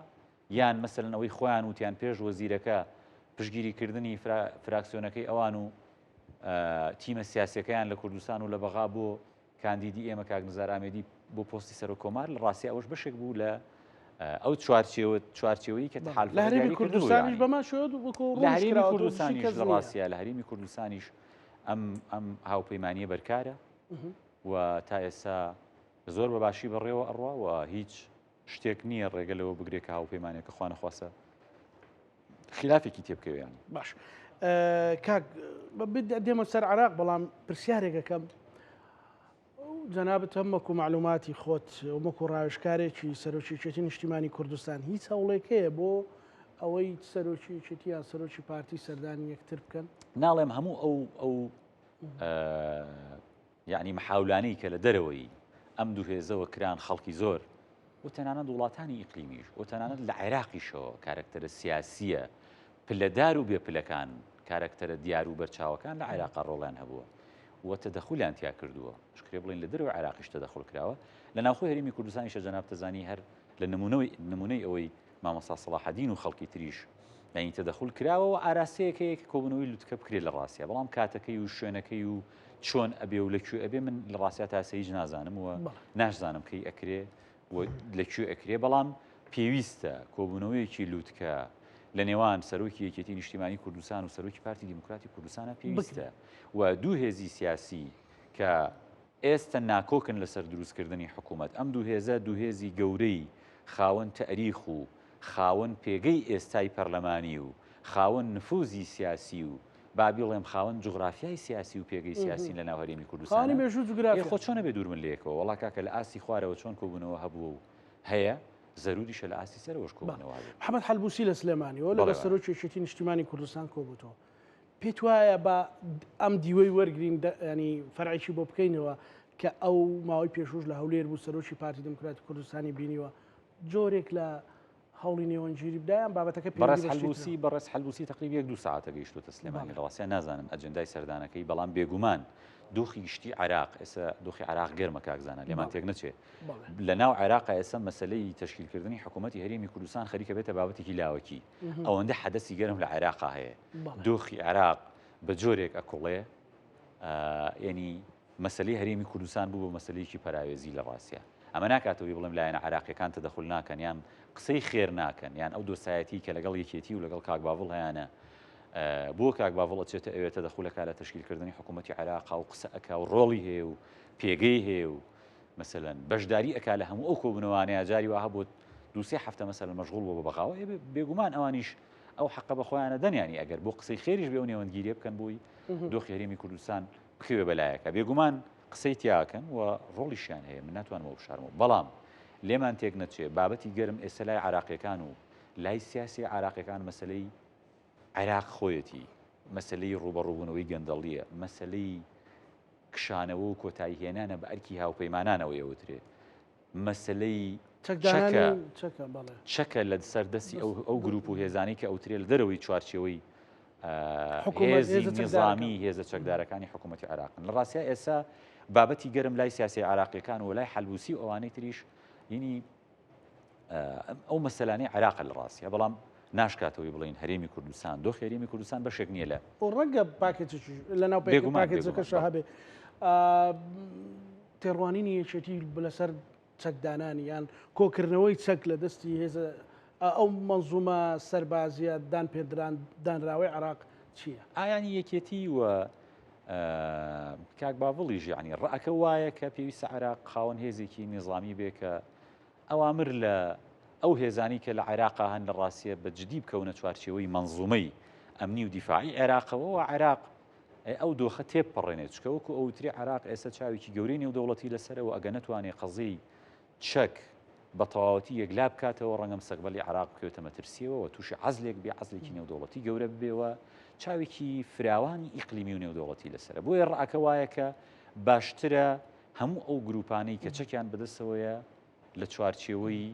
یان مەسەلەن ئەوەی خۆیان وتیان پێش وەزیرەکە پشگیریکردنی فراکسیۆنەکەی ئەوان و تیمە سیاسەکەیان لە کوردستان و لە بەغا بۆ کاندیدی ئێمە کاک نزار ئامێدی بۆ پۆستی سەر و کۆمار لە ڕاستی ئەوەش بەشێک بوو لە ئەو چوارچێوەی کە تەحالف لە هەرێمی کوردستانیش بەمان شد لە هەرێمی کوردستانیش لە ڕاستیە لە هەرێمی کوردستانیش ئەم هاوپەیمانیە بەرکارە و تا ئێستا زۆر بە باشی بەڕێوە ئەڕوا و هیچ شتێک نییە ڕێگە لەوە بگرێت کە هاوپەیمانێکە خوا نەخواسە خلافێکی تێبکەویان باش کاک دێمە سەر عراق بەڵام پرسیارێکەکەم جەنابەت هەموو معلوماتی خۆت وەکو ڕاوێژکارێکی سەرۆکیەتی نیشتیمانی کوردستان هیچ هەوڵێکەیە بۆ ئەوەی سەرۆکی چتیان سەرۆکی پارتی سەردانی یەکتر بکەن ناڵێم هەموو ئەو یعنی محاولانەی کە لە دەرەوەی ئەم دوو هێزەوە کران خەڵکی زۆر و تەنانەت وڵاتانی ئیقلیمیش و تەنانەت لە عێراقیشەوە کارکتەرە سیاسیە پلەدار و بێپلەکان کارکتەرە دیار و بەرچاوەکان لە عێراقا ڕۆڵیان هەبووە و تەدەخولیان تیا کردووە شکرێ بڵین لە دەرەوە عێراقیش تەدەخل کراوە لە ناوخۆی هەرێمی کوردستانیشە جەناب تەزانی هەر لە نمونەی ئەوەی مامۆستا سەلاحەدین و خەڵکی تریش یعنی تەدەخل کراوە و ئاراستەیەکەیەک کۆبوونەوەی لوتکە بکرێت لە ڕاستیە بەڵام کاتەکەی و شوێنەکەی و چۆن ئەبێ و لەکوێ ئەبێ من لە ڕاستیا تاسەیج نازانم و ناشزانم کەی ئەکرێ و لەکوێ ئەکرێ بەڵام پێویستە کۆبوونەوەیەکی لوتکە لە نێوان سەرۆکی یەکێتی نیشتیمانی کوردستان و سەرۆکی پارتی دیموکراتی کوردستانە پێویستە و دوو هێزی سیاسی کە ئێستا ناکۆکن لەسەر دروستکردنی حکوومەت ئەم دوو هێزە دوو هێزی گەورەی خاوەن تەریخ و خاوەن پێگەی ئێستای پەرلەمانی و خاوەن نفوزی سیاسی و بابیڵێم خاوەن جغرافیای سیاسی و پێگەی سیاسی لە ناو هەرێمی کوردستان خۆ چۆنە بێ دوور من لێکەوە وڵا کاکە لە ئاستی خوارەوە چۆن کۆبوونەوە هەبوو و هەیە زەروریشە لە ئاستی سەرەوەش کۆبوونەوە محەممەد حەلبوسی لە سلێمانیەوە لەگە سەرۆکی یەکێتی نیشتیمانی کوردستان کۆبووتەوە پێت وایە بە ئەم دیوەی وەرگین ینی فەرعیشی بۆ بکەینەوە کە ئەو ماوەی پێشوش لە هەولێر بوو سەرۆکی پارتی دموکراتی کوردستانی بینیوە جۆرێک لە هەوڵی نێوەنگیری بدایان بابەتەکە بەڕێز حەلبوسی تقریبا 2 ساعتە گەیشتوتە سلێمانی لە ڕاستیان نازانم ئەجەندای سەردانەکەی بەڵام بێگومان دۆخی گشتی عێراق ئێستا دۆخی عێراق گەرمە کاکزانە لێمان تێک نەچێت لە ناو عێراقا ئێستا مەسلەی تەشکیلکردنی حکوومەتی هەرێمی کوردستان خەریکە بێتە بابەتێکی لاوەکی ئەوەندە حەدەسی گەرم لە عێراقا هەیە دۆخی عێراق بە جۆرێک ئەکوڵێ ینی مەسلەی هەرێمی کوردستان بوو بە مەسلەیەکی پەراوێزی لە ڕاستیە ئەمە ناکاتەوەی بڵێم لایەنە عێراقیەکان تەدەخل ناکەن یان قسەی خێر ناکەن یان ئەو دۆستایەتی کە لەگەڵ یەکێتی و لەگەڵ کاک باوڵ هەیەە بۆ کاک باوڵ ئەچێتە ئەوێتە دەخولەکە لە تەشکیلکردنی حکوومەتی عێراقا و قسە ئەکا و ڕۆڵی هەیە و پێگەی هەیە و مەسەلەن بەشداری ئەکا لە هەموو ئەو کۆبوونەوانەیە جاری وها بۆ 2-3 هەفتە مەسەلەن مەشغوڵ بۆ بەغاوە بێگومان ئەوانیش ئەو حەقە بە خۆیانە دەنیانی ئەگەر بۆ قسەی خێریش بێ و نێوەندگیریە بکەن بۆی دۆخی هەرێمی کوردستان بخوێ بەلایەکە بێگومان قسەی تیاکەن و ڕۆڵیشیان هەیە من ناتوانمەوە بشارمەوە بەڵام لێمان تێک نەچێ بابەتی گەرم ئێستا لای عراقیەکان و لای سیاسی عراقیەکان مەسلەی عێراق خۆیەتی مەسلەی ڕوبەڕووبوونەوەی گەندەڵیە مەسلەی کشانەوە و کۆتایی هێنانە بە ئەرکی هاوپەیمانانەوە ئەوترێ مەسلەی چەکە لە سەردەستی ئەو گروپ و هێزانی کە ئەوترێ لە دەرەوەی چوارچێوەی هێزی نظامی هێزە چەکدارەکانی حکوومەتی عێراقن لە ڕاستیە ئێستا بابەتی گەرم لای سیاسی عراقیەکان و لای حەلبوسی و ئەوانەی تریش ینی ئەو مەسەلانەی عێراقە لە ڕاستیە بەڵام ناشکاتەوەی بڵین هەرێمی کوردستان دۆخی هەرێمی کوردستان بەشێک نییە لە ڕەنگە لە ناو پاکێجەکەش هەبێ تێڕوانینی یەکێتی لەسەر چەکدانانی یان کۆکردنەوەی چەک لە دەستی هێزە ئەو مەنزومە سەربازیە دان پێدران دانراوی عراق چییە؟ ئایانی یەکێتی وە کاک باوڵیژ ینی ڕەکە وایە کە پێویستە عێراق خاوەن هێزێکی نظامی بێ کە ئەوامر لە ئەو هێزانی کە لە عێراقا هەن لە ڕاستیە بە جدی بکەونە چوارچێوەی مەنزومەی ئەمنی و دیفاعی عێراقەوە عێراق ئەو دۆخە تێپەڕێنێت چکەوەکو ئەوتری عێراق ئێستا چاوێکی گەورەی نێودەوڵەتی لەسەرەوە ئەگە نەتوانێت قەزەی چەک بە تەواوەتی یەکلا بکاتەوە ڕەنگە مستەقبەلی عێراق بکەوێتە مەترسیەوە و تووشی عەزلێک بێ عەزلێکی نێودەوڵەتی گەورە ببێەوە چاوێکی فراوانی ئیقلیمی و نێودەوڵەتی لەسەرە بۆیە ڕەکە وایە کە باشترە هەموو ئەو گروپانەی کە چەکیان بەدەستەوەیە لە چوارچێوەی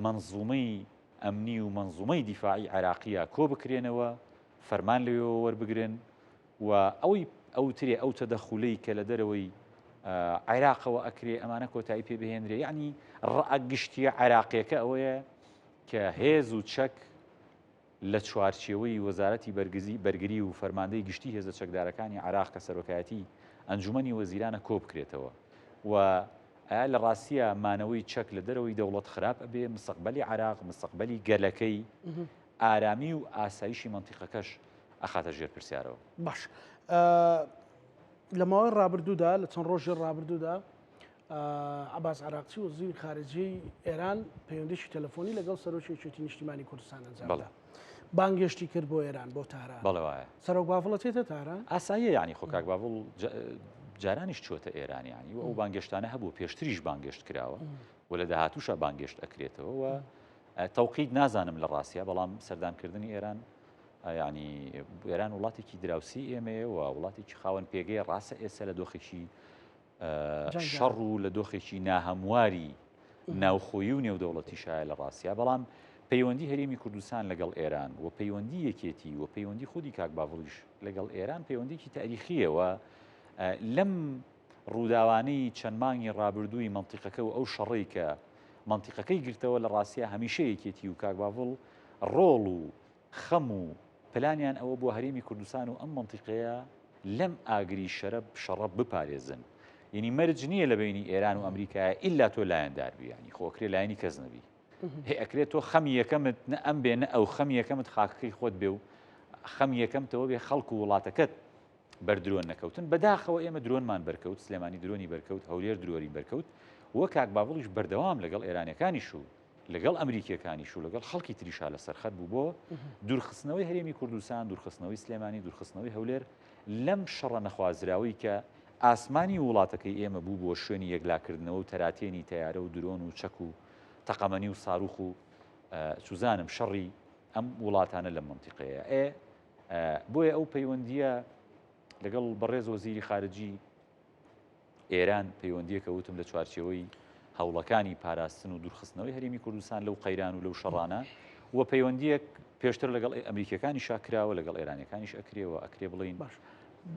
منظومەی ئەمنی و منظومەی دیفاعی عێراقیە کۆ بکرێنەوە فەرمان لەوێەوە وەربگرن و ئەو ترێ ئەو تەدەخولەی کە لە دەرەوەی عێراقەوە ئەکرێ ئەمانە کۆتایی پێ بهێنرێ یعنی ڕەق گشتیە عێراقیەکە ئەوەیە کە هێز و چەک لە چوارچێوەی وەزارەتی بەرگری و فەرماندەی گشتی هێزە چەکدارەکانی عێراق کە سەرۆکایەتی ئەنجومەنی وەزیرانە کۆ بکرێتەوە و ئایا لە ڕاستیە مانەوەی چەک لە دەرەوەی دەوڵەت خراپ ئەبێ مستەقبەلی عێراق مستەقبەلی گەلەکەی ئارامی و ئاسایشی مەنتیقەکەش ئەخاتە ژێر پرسیارەوە باش لە ماوەی ڕابردوودا لە چەند ڕۆژی ڕابردوودا عەباس عەراقچی وەزیری خارجیی ئێران پەیوەندیشی تەلەفۆنی لەگەڵ سەرۆکی یەکێتی نیشتیمانی کوردستان ئەنجامدا بانگێشتی کرد بۆ ئێران بۆ تاران بەڵێ وایە سەرۆک باوڵە چێتە تاران ئاساییە یعنی خۆ کاک باوڵ جارانیش چۆتە ئێرانیانی و ئەو بانگێشتانە هەبوو پێشتریش بانگێشت کراوە و لە داهاتووشە بانگێشت ئەکرێتەوە و تەوقید نازانم لە ڕاستیە بەڵام سەردانکردنی ئێران ینی ئێران وڵاتێکی دراوسی ئێمەیە و وڵاتێکی خاوەن پێگەی ڕاستە ئێستا لە دۆخێکی شەڕ و لە دۆخێکی ناهەمواری ناوخۆیی و نێودەوڵەتی شایە لە ڕاستیە بەڵام پەیوەندی هەرێمی کوردستان لەگەڵ ئێران و پەیوەندی یەکێتی و پەیوەندی خودی کاک باوەڵیش لەگەڵ ئێران پەیوەندێکی تاریخیەوە لەم ڕووداوانەی چەند مانگی ڕابردووی منتیقەکە و ئەو شەڕی کە منتیقەکەی گرتەوە لە ڕاستیە هەمیشە یەکێتی و کاک باوەڵ ڕۆڵ و خەم و پلانیان ئەوە بۆ هەرێمی کوردستان و ئەم منتیقەیە لەم ئاگری شەڕە بپارێزن یعنی مەرج نییە لە بینی ئێران و ئەمریکایە ئیلا تۆ لایەنداربی ینی خۆکرێ لایەنی کەس نەبی ئەکرێت تۆ خەمی یەکەمت نە ئەم بێ نە ئەو خەمی یەکەمت خاکەکەی خۆت بێ و خەمی یەکەمتەوە بێ خەڵک و وڵاتەکەت بەردرۆن نەکەوتن بەداخەوە ئێمە درۆنمان بەرکەوت سلێمانی درۆنی بەرکەوت هەولێر درۆری بەرکەوت وە کاک باوەڵیش بەردەوام لەگەڵ ئێرانیەکانیش و لەگەڵ ئەمریکیەکانیش و لەگەڵ خەڵکی تریشا لە سەرخەت بوو بۆ دوورخستنەوەی هەرێمی کوردستان دوورخستنەوەی سلێمانی دوورخستنەوەی هەولێر لەم شەڕە نەخوازراوی کە ئاسمانی وڵاتەکەی ئێمە بوو بۆ شوێنی یەکلاکردنەوە و تەراتێنی تەیارە و درۆن و چەک و تەقەمەنی و ساروخ و سوزانم شەڕی ئەم وڵاتانە لە منتیقەیە بۆیە ئەو پەیوەندیە لەگەڵ بەڕێز وەزیری خارجی ئێران پەیوەندیەکە وتم لە چوارچێوەی هەوڵەکانی پاراستن و دوورخستنەوەی هەرێمی کوردستان لەو قەیران و لەو شەڕانە و پەیوەندیەک پێشتر لەگەڵ ئەمریکەکانی شاکراوە لەگەڵ ئێرانەکانیش ئەکرێەوە ئەکرێ بڵین باش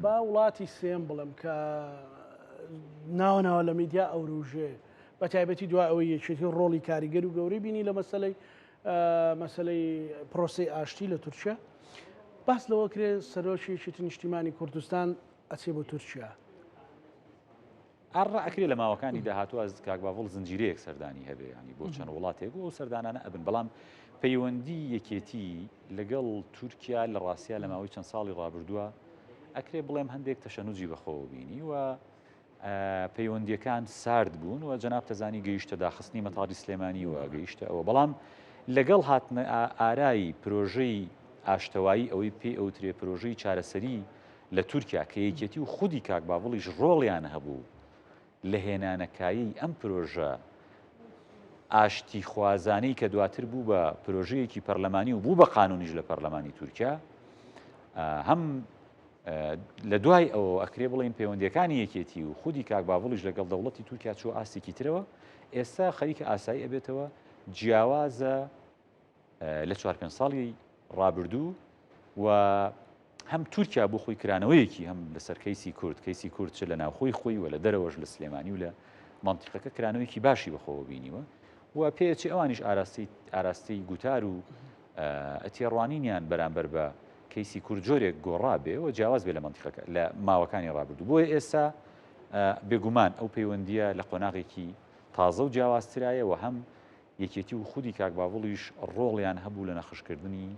با وڵاتی سێم بڵم کە ناوەناوە لە میدیا ئەوروژێ بە تایبەتی دوای ئەوەی یەکێتی ڕۆڵی کاریگەر و گەورەی بینی لە مەسلەی پرۆسی ئاشتی لە تورکیا باس لەوە کرێ سەرۆکیەکێتی نیشتیمانی کوردستان ئەچێ بۆ تورکیا ئەڕ ئەکرێ لە ماوەکانی داهاتوە کاک باوەڵ زنجیرەیەک سەردانی هەبێ ینی بۆ چەند وڵاتێک و ئەو سەردانانە ئەبن بەڵام پەیوەندی یەکێتی لەگەڵ تورکیا لە ڕاستیە لە ماوەی چەند ساڵی ڕابردووە ئەکرێ بڵێم هەندێک تەشەنوجی بەخۆوە بینی و پەیوەندیەکان سارد بوون و جەناب تەزانی گەیشتە داخستنی مەتاڵی سلێمانی و گەیشتە ئەوە بەڵام لەگەڵ هاتنە ئارایی پرۆژەی ئاشتەوایی ئەوەی پێ ئەوترێ پرۆژەی چارەسەری لە تورکیا کە یەکێتی و خودی کاک باوەڵیش ڕۆڵیان هەبوو لە هێنانەکایی ئەم پرۆژە ئاشتی خوازانەی کە دواتر بوو بە پرۆژەیەکی پەرلەمانی و بوو بە قانونیش لە پەرلەمانی تورکیا هەم لە دوای ئەوە ئەکرێ بڵێن پەیوەندیەکانی یەکێتی و خودی کاک باوەڵیش لەگەڵ دەوڵەتی تورکیا چوە ئاستێکی ترەوە ئێستا خەریکە ئاسایی ئەبێتەوە جیاوازە لە 4-5 ساڵی ڕابردوو و هەم تورکیا بۆ خۆی کرانەوەیەکی هەم لەسەر کەیسی کورد چ لە ناوخۆی خۆی و لە دەرەوەش لە سلێمانی و لە منتیقەکە کرانەوەیکی باشی بەخۆوە بینیوە و پێچی ئەوانیش ئاراستەی گوتار و ئەتێڕوانینیان بەرامبەر بە کەیسی کورد جۆرێک گۆڕابێ و جیاواز بێ لە منتیقەکە لە ماوەکانی ڕابردوو بۆیە ئێستا بێگومان ئەو پەیوەندیە لە قۆناغێکی تازە و جیاوازترایە و هەم یەکێتی و خودی کاک باوەڵیش ڕۆڵیان هەبوو لە نەخشکردنی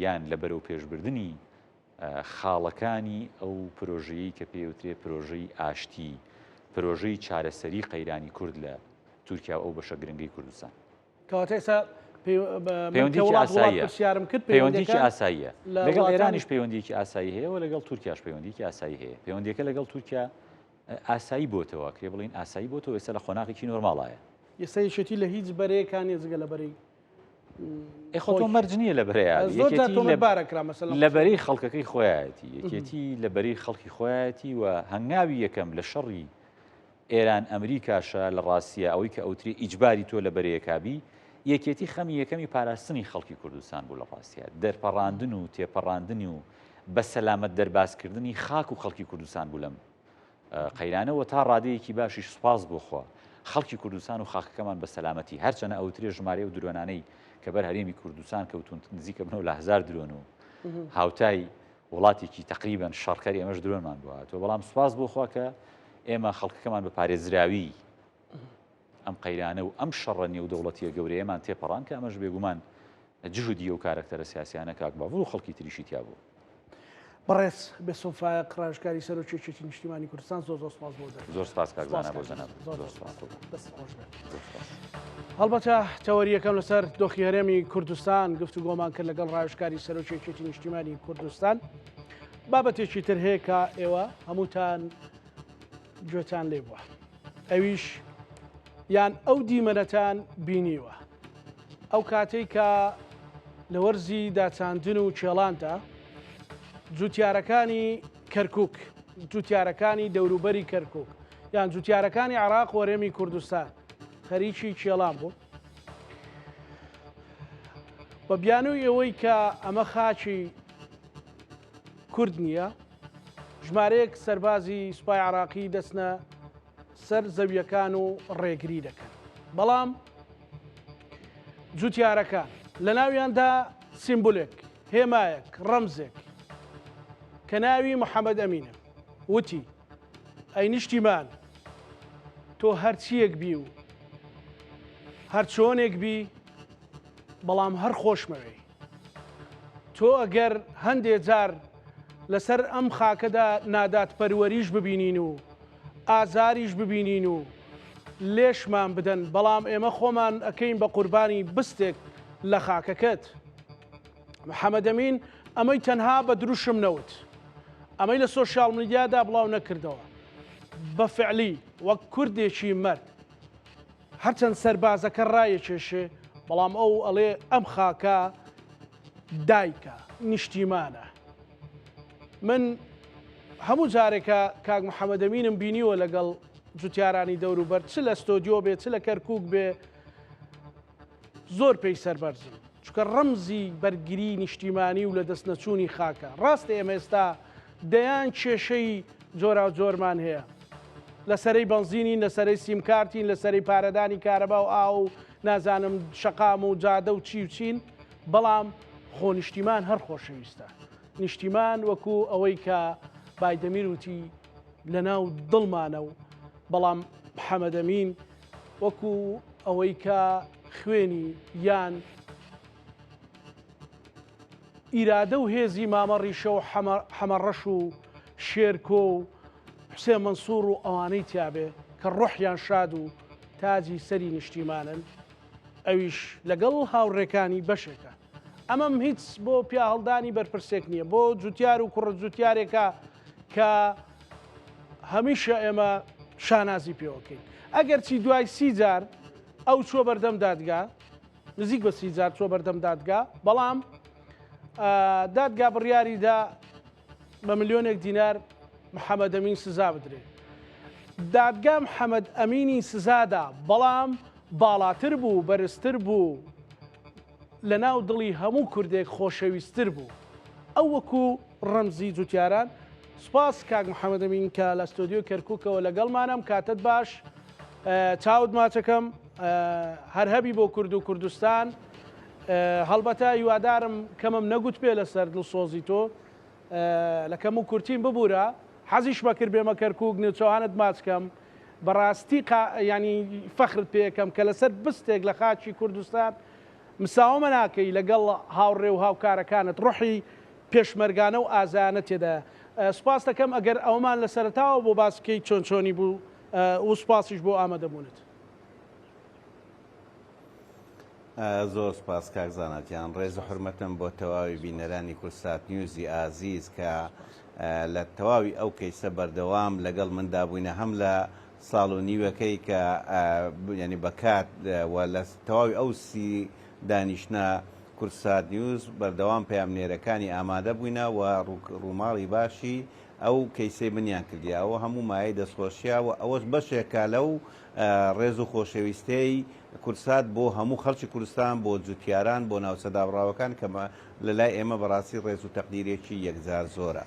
یان لە بەرەو پێشبردننی خاڵەکانی ئەو پرۆژەیە کە پێوترێ پرۆژەی ئاشتی پرۆژەی چارەسەری قەیرانی کورد لە تورکیا و ئەو بەشە گرنگی کوردستان کەواتە ئێستا پەیوەندیکی ئاساییە لەگەڵ ئێرانیش پەیوەندیکی ئاسایی هەیە و لەگەڵ تورکیاش پەیوەندیکی ئاسایی هەیە پەیوەندیەکە لەگەڵ تورکیا ئاسایی بۆتەوە کرێ بڵین ئاسایی بۆتەوە ئێستا لە خۆناغێکی نۆرماڵایە ئێستا یەکێتی لە هیچ بەرەیەکان ێزگە لە بەرەی خۆ مەرج نییە لە بەرەیە لە بەرەی خەڵکەکەی خۆیەتی یەکێتی لە بەرەی خەڵکی خۆیەتی و هەنگاوی یەکەم لە شەڕی ئێران ئەمریکاشە لە ڕاستیە ئەوەی کە ئەوتری ئیجباری تۆ لە بەرەیەکابی یەکێتی خەمی یەکەمی پاراستنی خەڵکی کوردستان بوو لە ڕاستیە دەرپەڕاندن و تێپەڕاندنی و بە سەلامەت دەرباسکردنی خاک و خەڵکی کوردستان بوو لەم قەیرانەوە تا ڕادەیەکی باشیش سوپاس بۆخوا خەڵکی کوردستان و خاکەکەمان بە سەلامەتی هەرچەنە ئەوترێ ژمارە و درۆنانەی کە بەر هەرێمی کوردستان کەوتون نزیکە بنەوە لە 1000 درۆن و هاوتای وڵاتێکی تقریبەن شەڕکەری ئەمەش درۆنمان بوواتەوە بەڵام سوپاس بۆخوا کە ئێمە خەڵکەکەمان بە پارێزراوی ئەم قەیرانە و ئەم شەڕە نێودەوڵەتیە گەورەیەمان تێپەڕان کە ئەمەش بێگومان جهودی و کارکتەرە سیاسیانە کاک باوەڵ و خەڵکی تریشی تیا بوو. بەڕێز بێ سۆفایە ڕاژکاری سەرۆکیەکێتی نیشتیمانی کوردستان زۆر سپاس بۆ زۆر سپاس کاکزانە بۆ جەناب هەڵبەتە تەوەریەکەم لەسەر دۆخی هەرێمی کوردستان گفتوگۆمان کرد لەگەڵ ڕاژکاری سەرۆکیەکێتی نیشتیمانی کوردستان بابەتێکی تر هەیە کە ئێوە هەمووتان گوێتان لێ بووە ئەویش یان ئەو دیمەنەتان بینیوە ئەو کاتەی کە لە وەرزی داچاندن و چێڵاندا جوتیارەکانی کەرکووک، جوتیارەکانی دەوروبەری کەرکووک یان جوتیارەکانی عێراق وەرێمی کوردستان خەریکی چێڵان بوو. بە بیانووی ئەوەی کە ئەمە خاچی کورد نییە، ژمارەیەک سەربازی سوپای عێراقی دەستنە سەر زەویەکان و ڕێگری دەکەن. بەڵام جوتیارەکان لە ناویاندا سیمبولێک، هێمایەک، ڕەمزێک کە ناوی محەممەد ئەمینە، وتی ئەی نیشتیمان تۆ هەرچیەک بی و هەر چۆنێک بی بەڵام هەر خۆشمەوەی، تۆ ئەگەر هەندێک جار لەسەر ئەم خاکەدا نادات پەروەریش ببینین و ئازاریش ببینین و لێشمان بدەن، بەڵام ئێمە خۆمان ئەەکەین بە قوربانی بستێک لە خاکەکەت. محەممەد ئەمین ئەمەی تەنها بە دروشم نەوت، ئەمەی لە سۆشیال میدیادا بڵاو نەکردەوە، بە فعلی وەک کوردێکی مرد هەرچەند سەربازەکە ڕایەکێشێ، بەڵام ئەو ئەڵێ ئەم خاکە دایکە، نیشتیمانە. من هەموو جارێکە کاک محەممەد ئەمینم بینیوە لەگەڵ جوتیارانی دەوروبەر، چ لە ستۆدیۆ بێ چ لە کەرکووک بێ، زۆر پێی سەربەرزم، چکە ڕەمزی بەرگری نیشتیمانی و لە دەست نەچوونی خاکە. ڕاستە ئێمە ئێستا دەیان کێشەی جۆرا و جۆرمان هەیە، لەسەرەی بەنزینین، لەسەرەی سیمکارتین، لەسەرەی پارەدانی کارەبا و ئاو و نازانم شەقام و جادە و چی و چین، بەڵام خۆ نیشتیمان هەر خۆشەویستە. نیشتیمان وەکو ئەوەی کە بایدەمیر وتی لە ناو دڵمانە و بەڵام محەممەد ئەمین وەکو ئەوەی کە خوێنی یان ئیرادە و هێزی مامەڕیشە و حەمەڕەش و شێرکۆ و حوسێن مەنسوور و ئەوانەی تیابێ کە ڕۆحیان شاد و تاجی سەری نیشتیمانن، ئەویش لەگەڵ هاوڕێکانی بەشێکە. ئەمەم هیچ بۆ پیا هەڵدانی بەرپرسێک نییە، بۆ جوتیار و کوڕە جوتیارێکە کە هەمیشە ئێمە شانازی پێوەکەین. ئەگەر چی دوای 30 جار ئەو چوە بەردەم دادگا، نزیک بە 30 جار چوە بەردەم دادگا، بەڵام دادگا بڕیاریدا بە ملیۆنێک دینار محەممەد ئەمین سزا بدرێ. دادگا محەممەد ئەمینی سزادا، بەڵام باڵاتر بوو، بەرزتر بوو، لە ناو دڵی هەموو کوردێک خۆشەویستتر بوو. ئەو وەکو ڕەمزی جوتیاران. سوپاس کاک محەممەد ئەمین کە لە ستۆدیۆ کەرکووکەوە لەگەڵمانم، کاتت باش، چاوت ماچەکەم، هەر هەبی بۆ کورد و کوردستان. هەڵبەتە هیوادارم کەمم نەگوت پێ لەسەر دڵسۆزی تۆ، لە کەم و کورتین ببوورە، حەزیش بەکرد بێمە کەرکووک نێچەوانت ماچکەم، بەڕاستی ینی فەخرت پێەکەم کە لەسەر بستێک لە خاچی کوردستان مساومە ناکەی لەگەڵ هاوڕێ و هاوکارەکانت، ڕۆحی پێشمەرگانە و ئازانە تێدا. سوپاس دەکەم ئەگەر ئەومان لە سەرتاوە بۆ باسکەی چۆن چۆنی بوو و سوپاسیش بۆ ئامادەبوونت. زۆر سپاس کاک زاناتیان، ڕێز و حرمەتم بۆ تەواوی بینەرانی کورسات نیوزی ئازیز کە لە تەواوی ئەو کەیسە بەردەوام لەگەڵ مندا بووینە، هەم لە ساڵ و نیوەکەی کە ینی بەکات و لە تەواوی ئەو سی دانیشتە کورسات نیوز بەردەوام پەیامنێرەکانی ئامادە بووینە و ڕووماڵی باشی ئەو کەیسەی منیان کردی. ئەوە هەموو مایەی دەستخۆشیە و ئەوەش بەشێکە لەو ڕێز و خۆشەویستەی کورسات بۆ هەموو خەڵکی کوردستان، بۆ جوتیاران، بۆ ناوچەدابڕاوەکان کە لە لای ئێمە بەڕاستی ڕێز و تەقدیرێکی یەکجار زۆرە.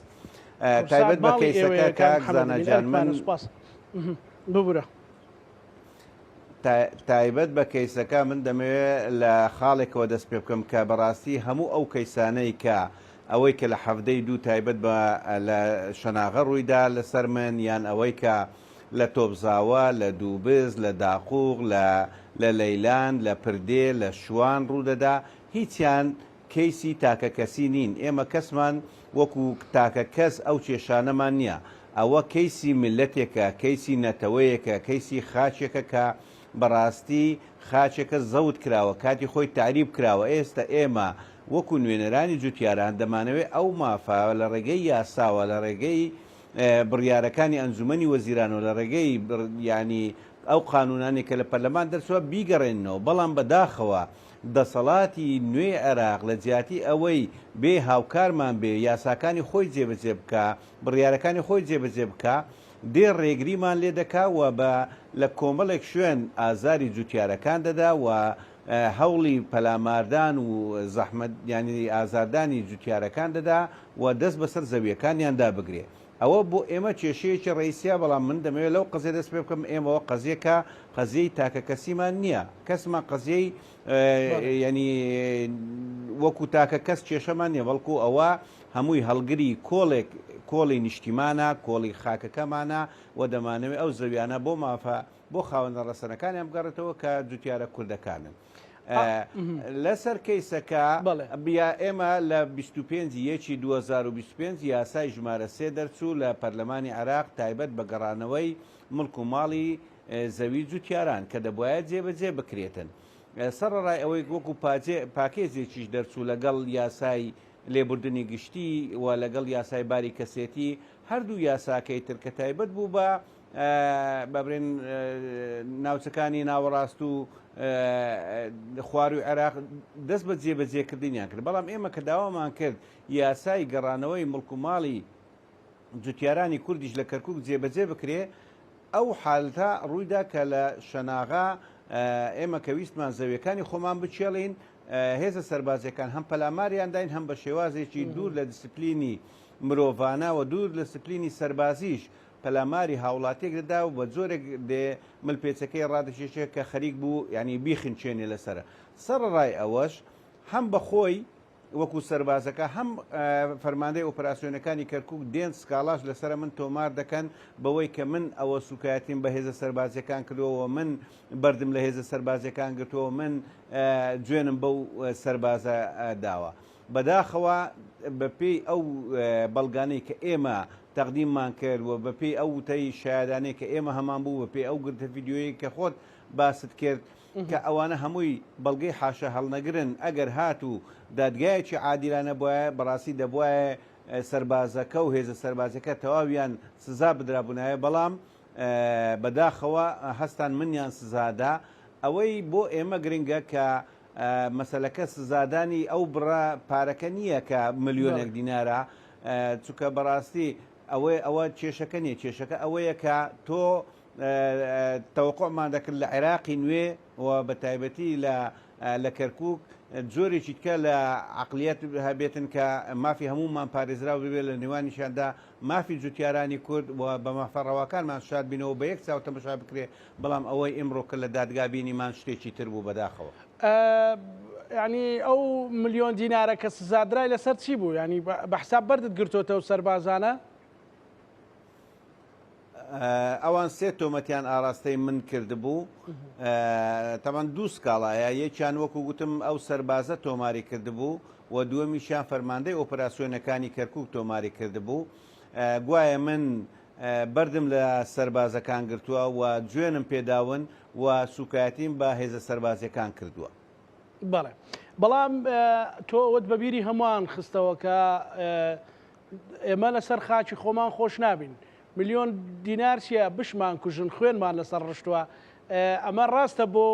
تایبەت بە کەیسەکە کاک زانەجان من ببورە. تایبەت بە کەیسەکە من دەمەوێت لە خاڵێکەوە دەست پێ بکەم کە بەڕاستی هەموو ئەو کەیسانەی کە ئەوەی کە لە هەفتەی دوو تایبەت بە لە شەناغە ڕوویدا لەسەر من، یان ئەوەی کە لە تۆبزاوە، لە دووبز، لە داقووق، لە لەیلان، لە پردێ، لە شوان ڕوودەدا، هیچیان کەیسی تاکە کەسی نین. ئێمە کەسمان وەکو تاکە کەس ئەو کێشانەمان نییە. ئەوە کەیسی ملەتێکە، کەیسی نەتەوەیەکە، کەیسی خاچێکە کە بەڕاستی خاچێکە زەوت کراوە، کاتی خۆی تعریب کراوە. ئێستا ئێمە وەکو نوێنەرانی جوتیاران دەمانەوێت ئەو مافاوە لە ڕێگەی یاساوە، لە ڕێگەی بڕیارەکانی ئەنجومەنی وەزیرانەوە، لە ڕێگەی ینی ئەو قانونانی کە لە پەرلەمان دەرچووە بیگەڕێنەوە، بەڵام بەداخەوە دەسەڵاتی نوێ عێراق لە جیاتی ئەوەی بێ هاوکارمان بێ یاساکانی خۆی جێبەجێ بکە بڕیارەکانی خۆی جێبەجێ بکە دێ ڕێگریمان لێ دەکا و بە لە کۆمەڵێک شوێن ئازاری جوتیارەکان دەدا و هەوڵی پەلاماردان و زەحمەت ینی ئازاردانی جوتیارەکان دەدا و دەست بەسەر زەویەکانیاندا بگرێ ئەوە بۆ ئێمە کێشەیەکی ڕئیسیا بەڵام من دەمەوێت لەو قەزیە دەست پێ بکەم ئێمەوە قەزیەکە قەزیەی تاکە کەسیمان نییە کەسمان قەزیەی ینی وەکو تاکە کەس کێشەمان نییە بەڵکو ئەوە هەمووی هەڵگری کۆڵی نیشتیمانە کۆڵی خاکەکەمانە و دەمانەوێت ئەو زەویانە بۆ مافە بۆ خاوەنە ڕەسەنەکانیان بگەڕێتەوە کە جوتیارە کوردەکانن. لەسەر کەیسەکە بیا ئێمە لە 25/1/2025 یاسای ژمارە 3 دەرچوو لە پەرلەمانی عێراق تایبەت بە گەڕانەوەی مڵک و ماڵی زەوی جوتیاران کە دەبواە جێبەجێ بکرێتن. سەرڕای ئەوەی وەکو پاکێزێکیش دەرچوو لەگەڵ یاسای لێبوردنی گشتی و لەگەڵ یاسای باری کەسێتی هەردوو یاساکەی ترکە تایبەت بوو بە بەبرێن ناوچەکانی ناوەڕاست و خواروی عێراق دەست بە جێبەجێکردنیان کرد بەڵام ئێمە کە داوامان کرد یاسای گەڕانەوەی مڵک و ماڵی جوتیارانی کوردیش لە کەرکووک جێبەجێ بکرێ ئەو حالتە ڕوویدا کە لە شەناغا ئێمە کە ویستمان زەویەکانی خۆمان بچێڵین هێزە سەربازیەکان هەم پەلاماریان داین هەم بە شێوازێکی دوور لە دیسپلینی مرۆڤانە و دوور لە سپلینی سەربازیش پەلاماری هاوڵاتێک دەدا و بە جۆرێک دێ ملپێچەکەی ڕادشێشەیە کە خەریک بوو ینی بیخنچێنێ لەسرە سەرڕای ئەوەش هەم بەخۆی وەکو سەربازەکە هەم فەرماندەی ئۆپراسیۆنەکانی کەرکووک دێن سکاڵاش لەسرە من تۆمار دەکەن بەوەی کە من ئەوە سوکایەتیم بە هێزە سەربازیەکان کردەوە من بەردم لە هێزە سەربازیەکان گرتەوە من گوێنم بەو سەربازە داوە بەداخەوە بەپێی ئەو بەڵگانەی کە ئێمە تەقدیممان کرد و بەپێی ئەو وتەی شایدانەی کە ئێمە هەمان بوو بەپێی ئەو گرتە ڤیددیۆیی کە خۆت باست کرد کە ئەوانە هەمووی بەڵگەی حاشە هەڵنەگرن ئەگەر هاتوو دادگایەکی عادیلانە بواە بەڕاستی دەبواە سەربازەکە و هێزە سەربازەکە تەواویان سزا بدرابوونایە بەڵام بەداخەوە هەستان منیان سزادا ئەوەی بۆ ئێمە گرنگە کە مەسەلەکە سزادانی ئەو بڕە پارەکە نییە کە ملیۆنێک دینارە چونکە بەڕاستی ئەوە کێشەکە نییە کێشەکە ئەوەیە کە تۆ تەوقعمان دەکرد لە عێراقی نوێ و بە تایبەتی لە کەرکووک جۆرێکی تکە لە عقلیەت هەبێتن کە مافی هەمومان پارێزرا ببێت لە نێوانیشاندا مافی جوتیارانی کورد و بە مافەڕەوەکانمان شاد بینەوە بە یەک چاو تەماشا بکرێ بەڵام ئەوەی ئێمڕۆکە لە دادگا بینیمان شتێکی تر بوو بەداخەوە ینی ئەو ملیۆن دینارە کە سزادرای لەسەر چی بوو ینی بە حساب بەردت گرتوتەوە سەربازانە ئەوان سێ تۆمەتیان ئاراستەی من کردبوو تەمان دوو سکاڵایە یەکیان وەکو گوتم ئەو سەربازە تۆماری کردبوو و دووەمیشیان فەرماندەی ئۆپراسیۆنەکانی کەرکووک تۆماری کردبوو گوایە من بەردم لە سەربازەکان گرتووە و گوێنم پێداون و سوکایەتیم بە هێزە سەربازیەکان کردووە بەڵێ بەڵام تۆ ئەوت بەبیری هەمووان خستەوە کە ئێمە لەسەر خاچی خۆمان خۆش نابین ملیۆن دینار چیە بشمان کوژن خوێنمان لەسەر ڕشتووە ئەمە ڕاستە بۆ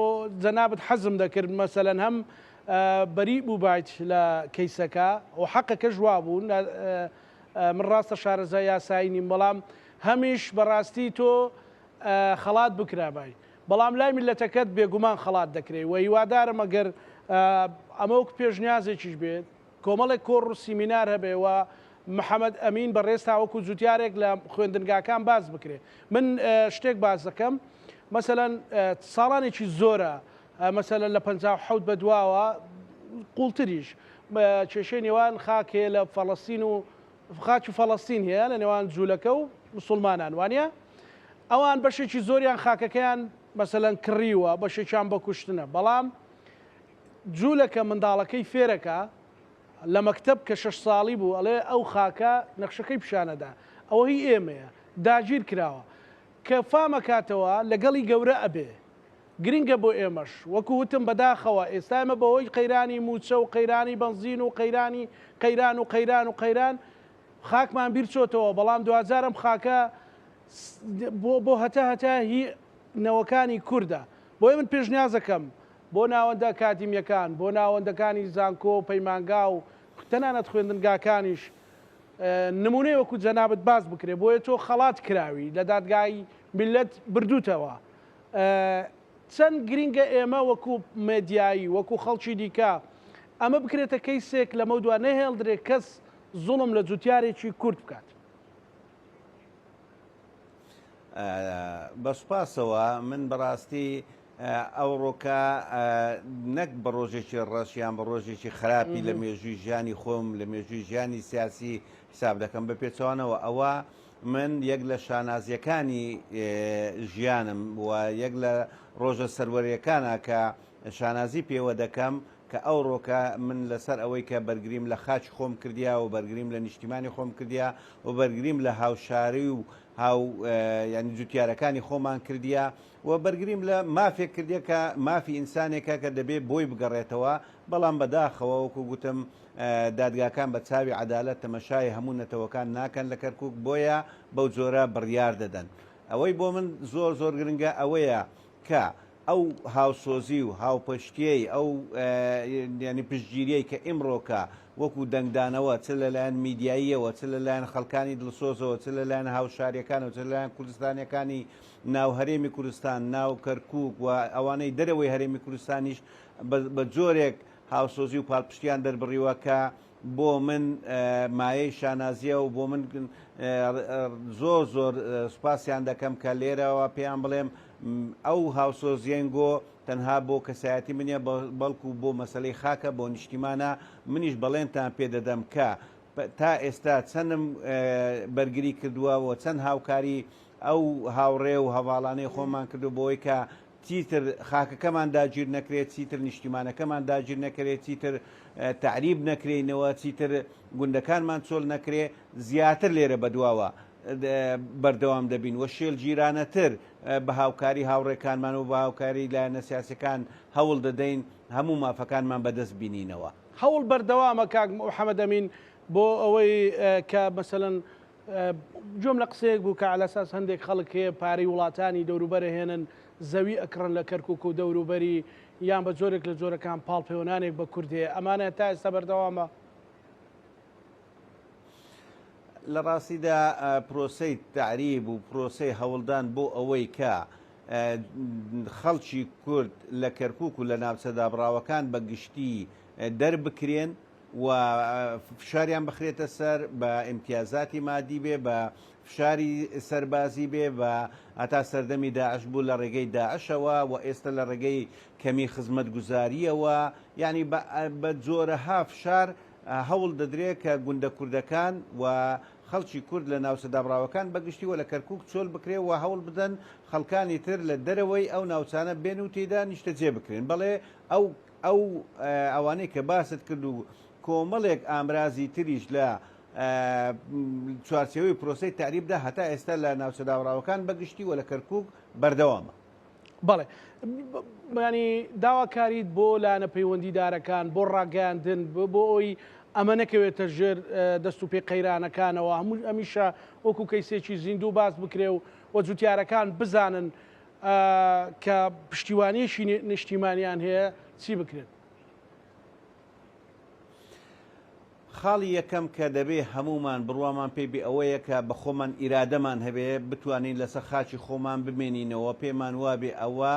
جەنابەت حەزم دەکرد مەسەلەن هەم بەری بوو باید لە کەیسەکە و حەقەکە ژوا بوون من ڕاستە شارەزای یاسایی نیم بەڵام هەمیش بەڕاستی تۆ خەڵات بکرابای بەڵام لای میلەتەکەت بێگومان خەڵات دەکرێت و هیوادارم ئەگەر ئەمە وەک پێشنیازێکیش بێت کۆمەڵێک کۆڕ و سیمینار هەبێ و محەممەد ئەمین بەڕێز تاوەکو جوتیارێک لە خوێندنگاکان باز بکرێ من شتێک باز دەکەم مەسەلەن ساڵانێکی زۆرە مەسەلەن لە 57 بەدواوە قوڵتریش کێشەی نێوان خاکێ لە فەڵەستین و خاکی فەڵەستین هەیە لە نێوان جوولەکە و مسلمانان وانە ئەوان بەشێکی زۆریان خاکەکەیان مەسەلەن کڕیوە بەشێکیان بە کوشتنە بەڵام جوولەکە منداڵەکەی فێرەکە لە مەکتب کە 6 ساڵی بوو ئەڵێ ئەو خاکە نەخشەکەی پیشانەدا ئەوە هی ئێمەیە داگیر کراوە کە فامەکاتەوە لەگەڵی گەورە ئەبێ گرنگە بۆ ئێمەش وەکو وتم بەداخەوە ئێستا ئێمە بەهۆی قەیرانی موچە و قەیرانی بنزین و قەیرانی قەیران و قەیران و قەیران خاکمان بیر چۆتەوە بەڵام دوزارم خاکە بۆ هەتا هی نەوەکانی کووردە بۆی من پێشنیازەکەم بۆ ناوەندە ئەکادیمیەکان بۆ ناوەندەکانی زانکۆ و پەیمانگا و تەنانەت خوێندنگاکانیش نمونەی وەکو جەنابەت باس بکرێ بۆیە تۆ خەڵات کراوی لە دادگای میلەت بردووتەوە. چەند گرینگە ئێمە وەکو مێدیایی وەکو خەڵکی دیکە ئەمە بکرێتە کەیسێک لەمە دووە نەهێڵدرێ کەس زوڵم لە جوتیارێکی کورد بکات. بەسپاسەوە من بەڕاستی ئەو ڕۆکە نەک بە ڕۆژێکی ڕەشیان بە ڕۆژێکی خراپی لە مێژووی ژیانی خۆم لە مێژووی ژیانی سیاسی حساب دەکەم بە پێچوانەوە ئەوە من یەک لە شانازیەکانی ژیانم و یەک لە ڕۆژە سەروەریەکانە کە شانازی پێوە دەکەم کە ئەو ڕۆکە من لەسەر ئەوەی کە بەرگریم لە خاچ خۆم کردیا و بەرگریم لە نیشتیمانی خۆم کردیا و بەرگریم لە هاوشاری و ینی جوتیارەکانی خۆمان کردیا و بەرگریم لە مافێک کردیا کە مافی ئینسانێکە کە دەبێت بۆی بگەڕێتەوە بەڵام بەداخەوە وەکو گوتم دادگاکان بە چاوی عەدالەت تەمەشای هەموو نەتەوەکان ناکەن لە کەرکووک بۆیە بەو جۆرە بڕیار دەدەن. ئەوەی بۆ من زۆر زۆر گرنگە ئەوەیە کە ئەو هاوسۆزی و هاوپەشتیەی ئەو ینی پشتگیریەی کە ئیمڕۆکە وەکو دەنگدانەوە چ لەلایەن میدیاییەوە چ لەلایەن خەڵکانی دڵسۆزەوە چ لەلایەن هاوشاریەکانەوە چ لەلایەن کوردستانیەکانی ناو هەرێمی کوردستان ناو کەرکووک و ئەوانەی دەرەوەی هەرێمی کوردستانیش بە جۆرێک هاوسۆزی و پاڵپشتیان دەربڕیوە کە بۆ من مایەی شانازیە و بۆ من زۆر زۆر سوپاسیان دەکەم کە لێرەوە پێیان بڵێم ئەو هاوسۆزیێنگۆ تەنها بۆ کەسایەتی منە بەڵکو بۆ مەسلەی خاکە بۆ نیشتیمانە منیش بەڵێنتان پێدەدەم کە تا ئێستا چەندم بەرگری کردووە و چەند هاوکاری ئەو هاوڕێ و هەواڵانەی خۆمان کردو بۆی کە چیتر خاکەکەمان داگیر نەکرێت چیتر نیشتیمانەکەمان داگیر نەکرێت چیتر تعریب نەکرێنەوە چیتر گوندەکانمان چۆل نەکرێ زیاتر لێرە بەدواوە بەردەوام دەبین و شێل جیرانەتر بە هاوکاری هاوڕێکانمان و بە هاوکاری لایەنە سیاسەکان هەوڵ دەدەین هەموو مافەکانمان بەدەست بینینەوە. هەوڵ بەردەوامە کاک محەممەد ئەمین بۆ ئەوەی کە مەسەلەن جۆم لە قسەیەک بوو کە عەلەساس هەندێک خەڵک هەیە پارەی وڵاتانی دەوروبەرە هێنن زەوی ئەکڕن لە کەرکووک و دەوروبەری یان بە جۆرێک لە جۆرەکان پاڵپەیوەنانێک بە کوردێ ئەمانە تا ئێستا بەردەوامە. لە ڕاستیدا پرۆسەی تعریب و پرۆسەی هەوڵدان بۆ ئەوەی کە خەڵکی کورد لە کەرکووک و لە ناوچەدابڕاوەکان بە گشتی دەربکرێن و فشاریان بخرێتە سەر بە ئیمتیازاتی مادی بێ بە فشاری سەربازی بێ بە ئاتا سەردەمی داعش بوو لە ڕێگەی داعشەوە و ئێستا لە ڕێگەی کەمی خزمەت گوزاریەوە یعنی بە جۆرەها فشار هەوڵ دەدرێت کە گوندە کوردەکان و خەڵکی کورد لە ناوچەدابڕاوەکان بەگشتیوە لە کەرکووک چۆل بکرێ و هەوڵ بدەن خەڵکانی تر لە دەرەوەی ئەو ناوچانە بێن و تێدا نیشتە جێ بکرێن. بەڵێ ئەوانەی کە باست کرد و کۆمەڵێک ئامرازی تریش لە چوارچێوەی پرۆسەی تعریبدا هەتا ئێستا لە ناوچەداڕاوەکان بەگشتی و لە کەرکووک بەردەوامە. بەڵێ ینی داواکاریت بۆ لانە پەیوەندیدارەکان بۆ ڕاگەاندن بۆ ئەوی ئەمە نەکەوێتە ژێر دەست و پێ قەیرانەکانەوە هەموو ئەمیشە وەکو کەیسێکی زیندوو باس بکرێ و جوتیارەکان بزانن کە پشتیوانیشی نیشتیمانیان هەیە چی بکرێت. خاڵی یەکەم کە دەبێ هەمومان بڕوامان پێبێ ئەوەیە کە بە خۆمان ئیرادەمان هەبێ بتوانین لەسەر خاچی خۆمان بمێنینەوە پێمان وابێ ئەوە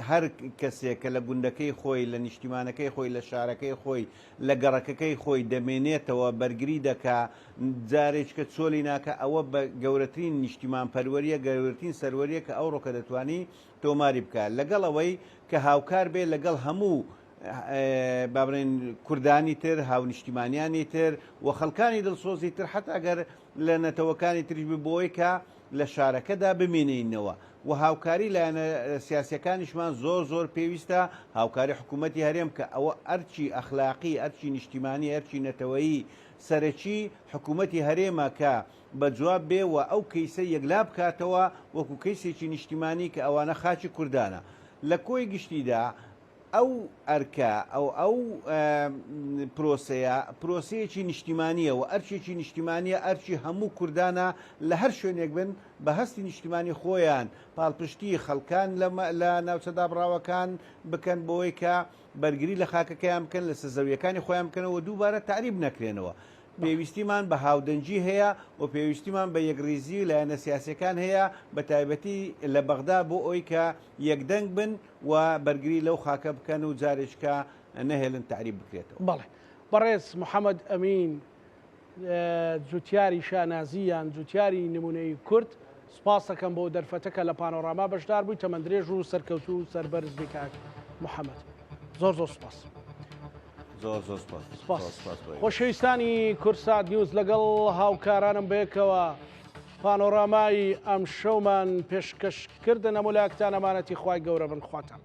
هەر کەسێک کە لە گوندەکەی خۆی لە نیشتیمانەکەی خۆی لە شارەکەی خۆی لە گەڕەکەکەی خۆی دەمێنێتەوە بەرگری دەکا جارێککە چۆلی ناکە ئەوە بە گەورەترین نیشتیمان پەروەریە گەورەترین سەروەریە کە ئەو ڕۆکە دەتوانی تۆماری بکات لەگەڵ ئەوەی کە هاوکار بێ لەگەڵ هەموو بابرێن کوردانی تر هاونیشتیمانیانی تر و خەڵکانی دڵسۆزی تر حتا ئەگەر لە نەتەوەکانی تریش بۆی کە لە شارەکەدا بمێنینەوە و هاوکاری لایەنە سیاسەکانیشمان زۆر زۆر پێویستە هاوکاری حکوومەتی هەرێم کە ئەوە ئەرچی ئەخلاقی ئەرچی نیشتیمانی ئەرچی نەتەوەیی سەرەکی حکوومەتی هەرێمە کە بە جواب بێ و ئەو کەیسە یەکلا بکاتەوە وەکو کەیسێکی نیشتیمانی کە ئەوانە خاچی کوردانە لە کۆی گشتیدا ئەو ئەرکە ئەو پرۆسەیەکی نیشتیمانیە و ئەرچێکی نیشتیمانیە ئەرچی هەموو کوردانە لە هەر شوێنێک بن بە هەستی نیشتیمانی خۆیان پاڵپشتی خەڵکان لە ناوچەدا بڕاوەکان بکەن بۆی کە بەرگری لە خاکەکەیان بکەن لە سزەویەکانی خۆیان بکەنەوە دووبارە تعریب نەکرێنەوە. پێویستیمان بە هاودەنجی هەیە و پێویستیمان بە یەکریزی و لایەنە سیاسەکان هەیە بە تایبەتی لە بەغدا بۆ ئەوی کە یەکدەنگ بن و بەرگری لەو خاکە بکەن و جارێککە نەهێڵن تعریب بکرێتەوە. بەڵێ بەڕێز محەممەد ئەمین جوتیاری شانازیان جوتیاری نمونەی کورد سپاس دەکەم بۆ دەرفەتەکە لە پانۆراما بەشدار بووی تەمەندرێژ و سەرکەوت و سەربەرز بکات محەممەد زۆر زۆر سپاس. خۆشەویستانی کورسات نیوز لەگەڵ هاوکارانم بەیەکەوە پانۆرامای ئەم شەومان پێشکەشکردن هەموو لاکتان ئەمانەتی خوای گەورە بن خواتان.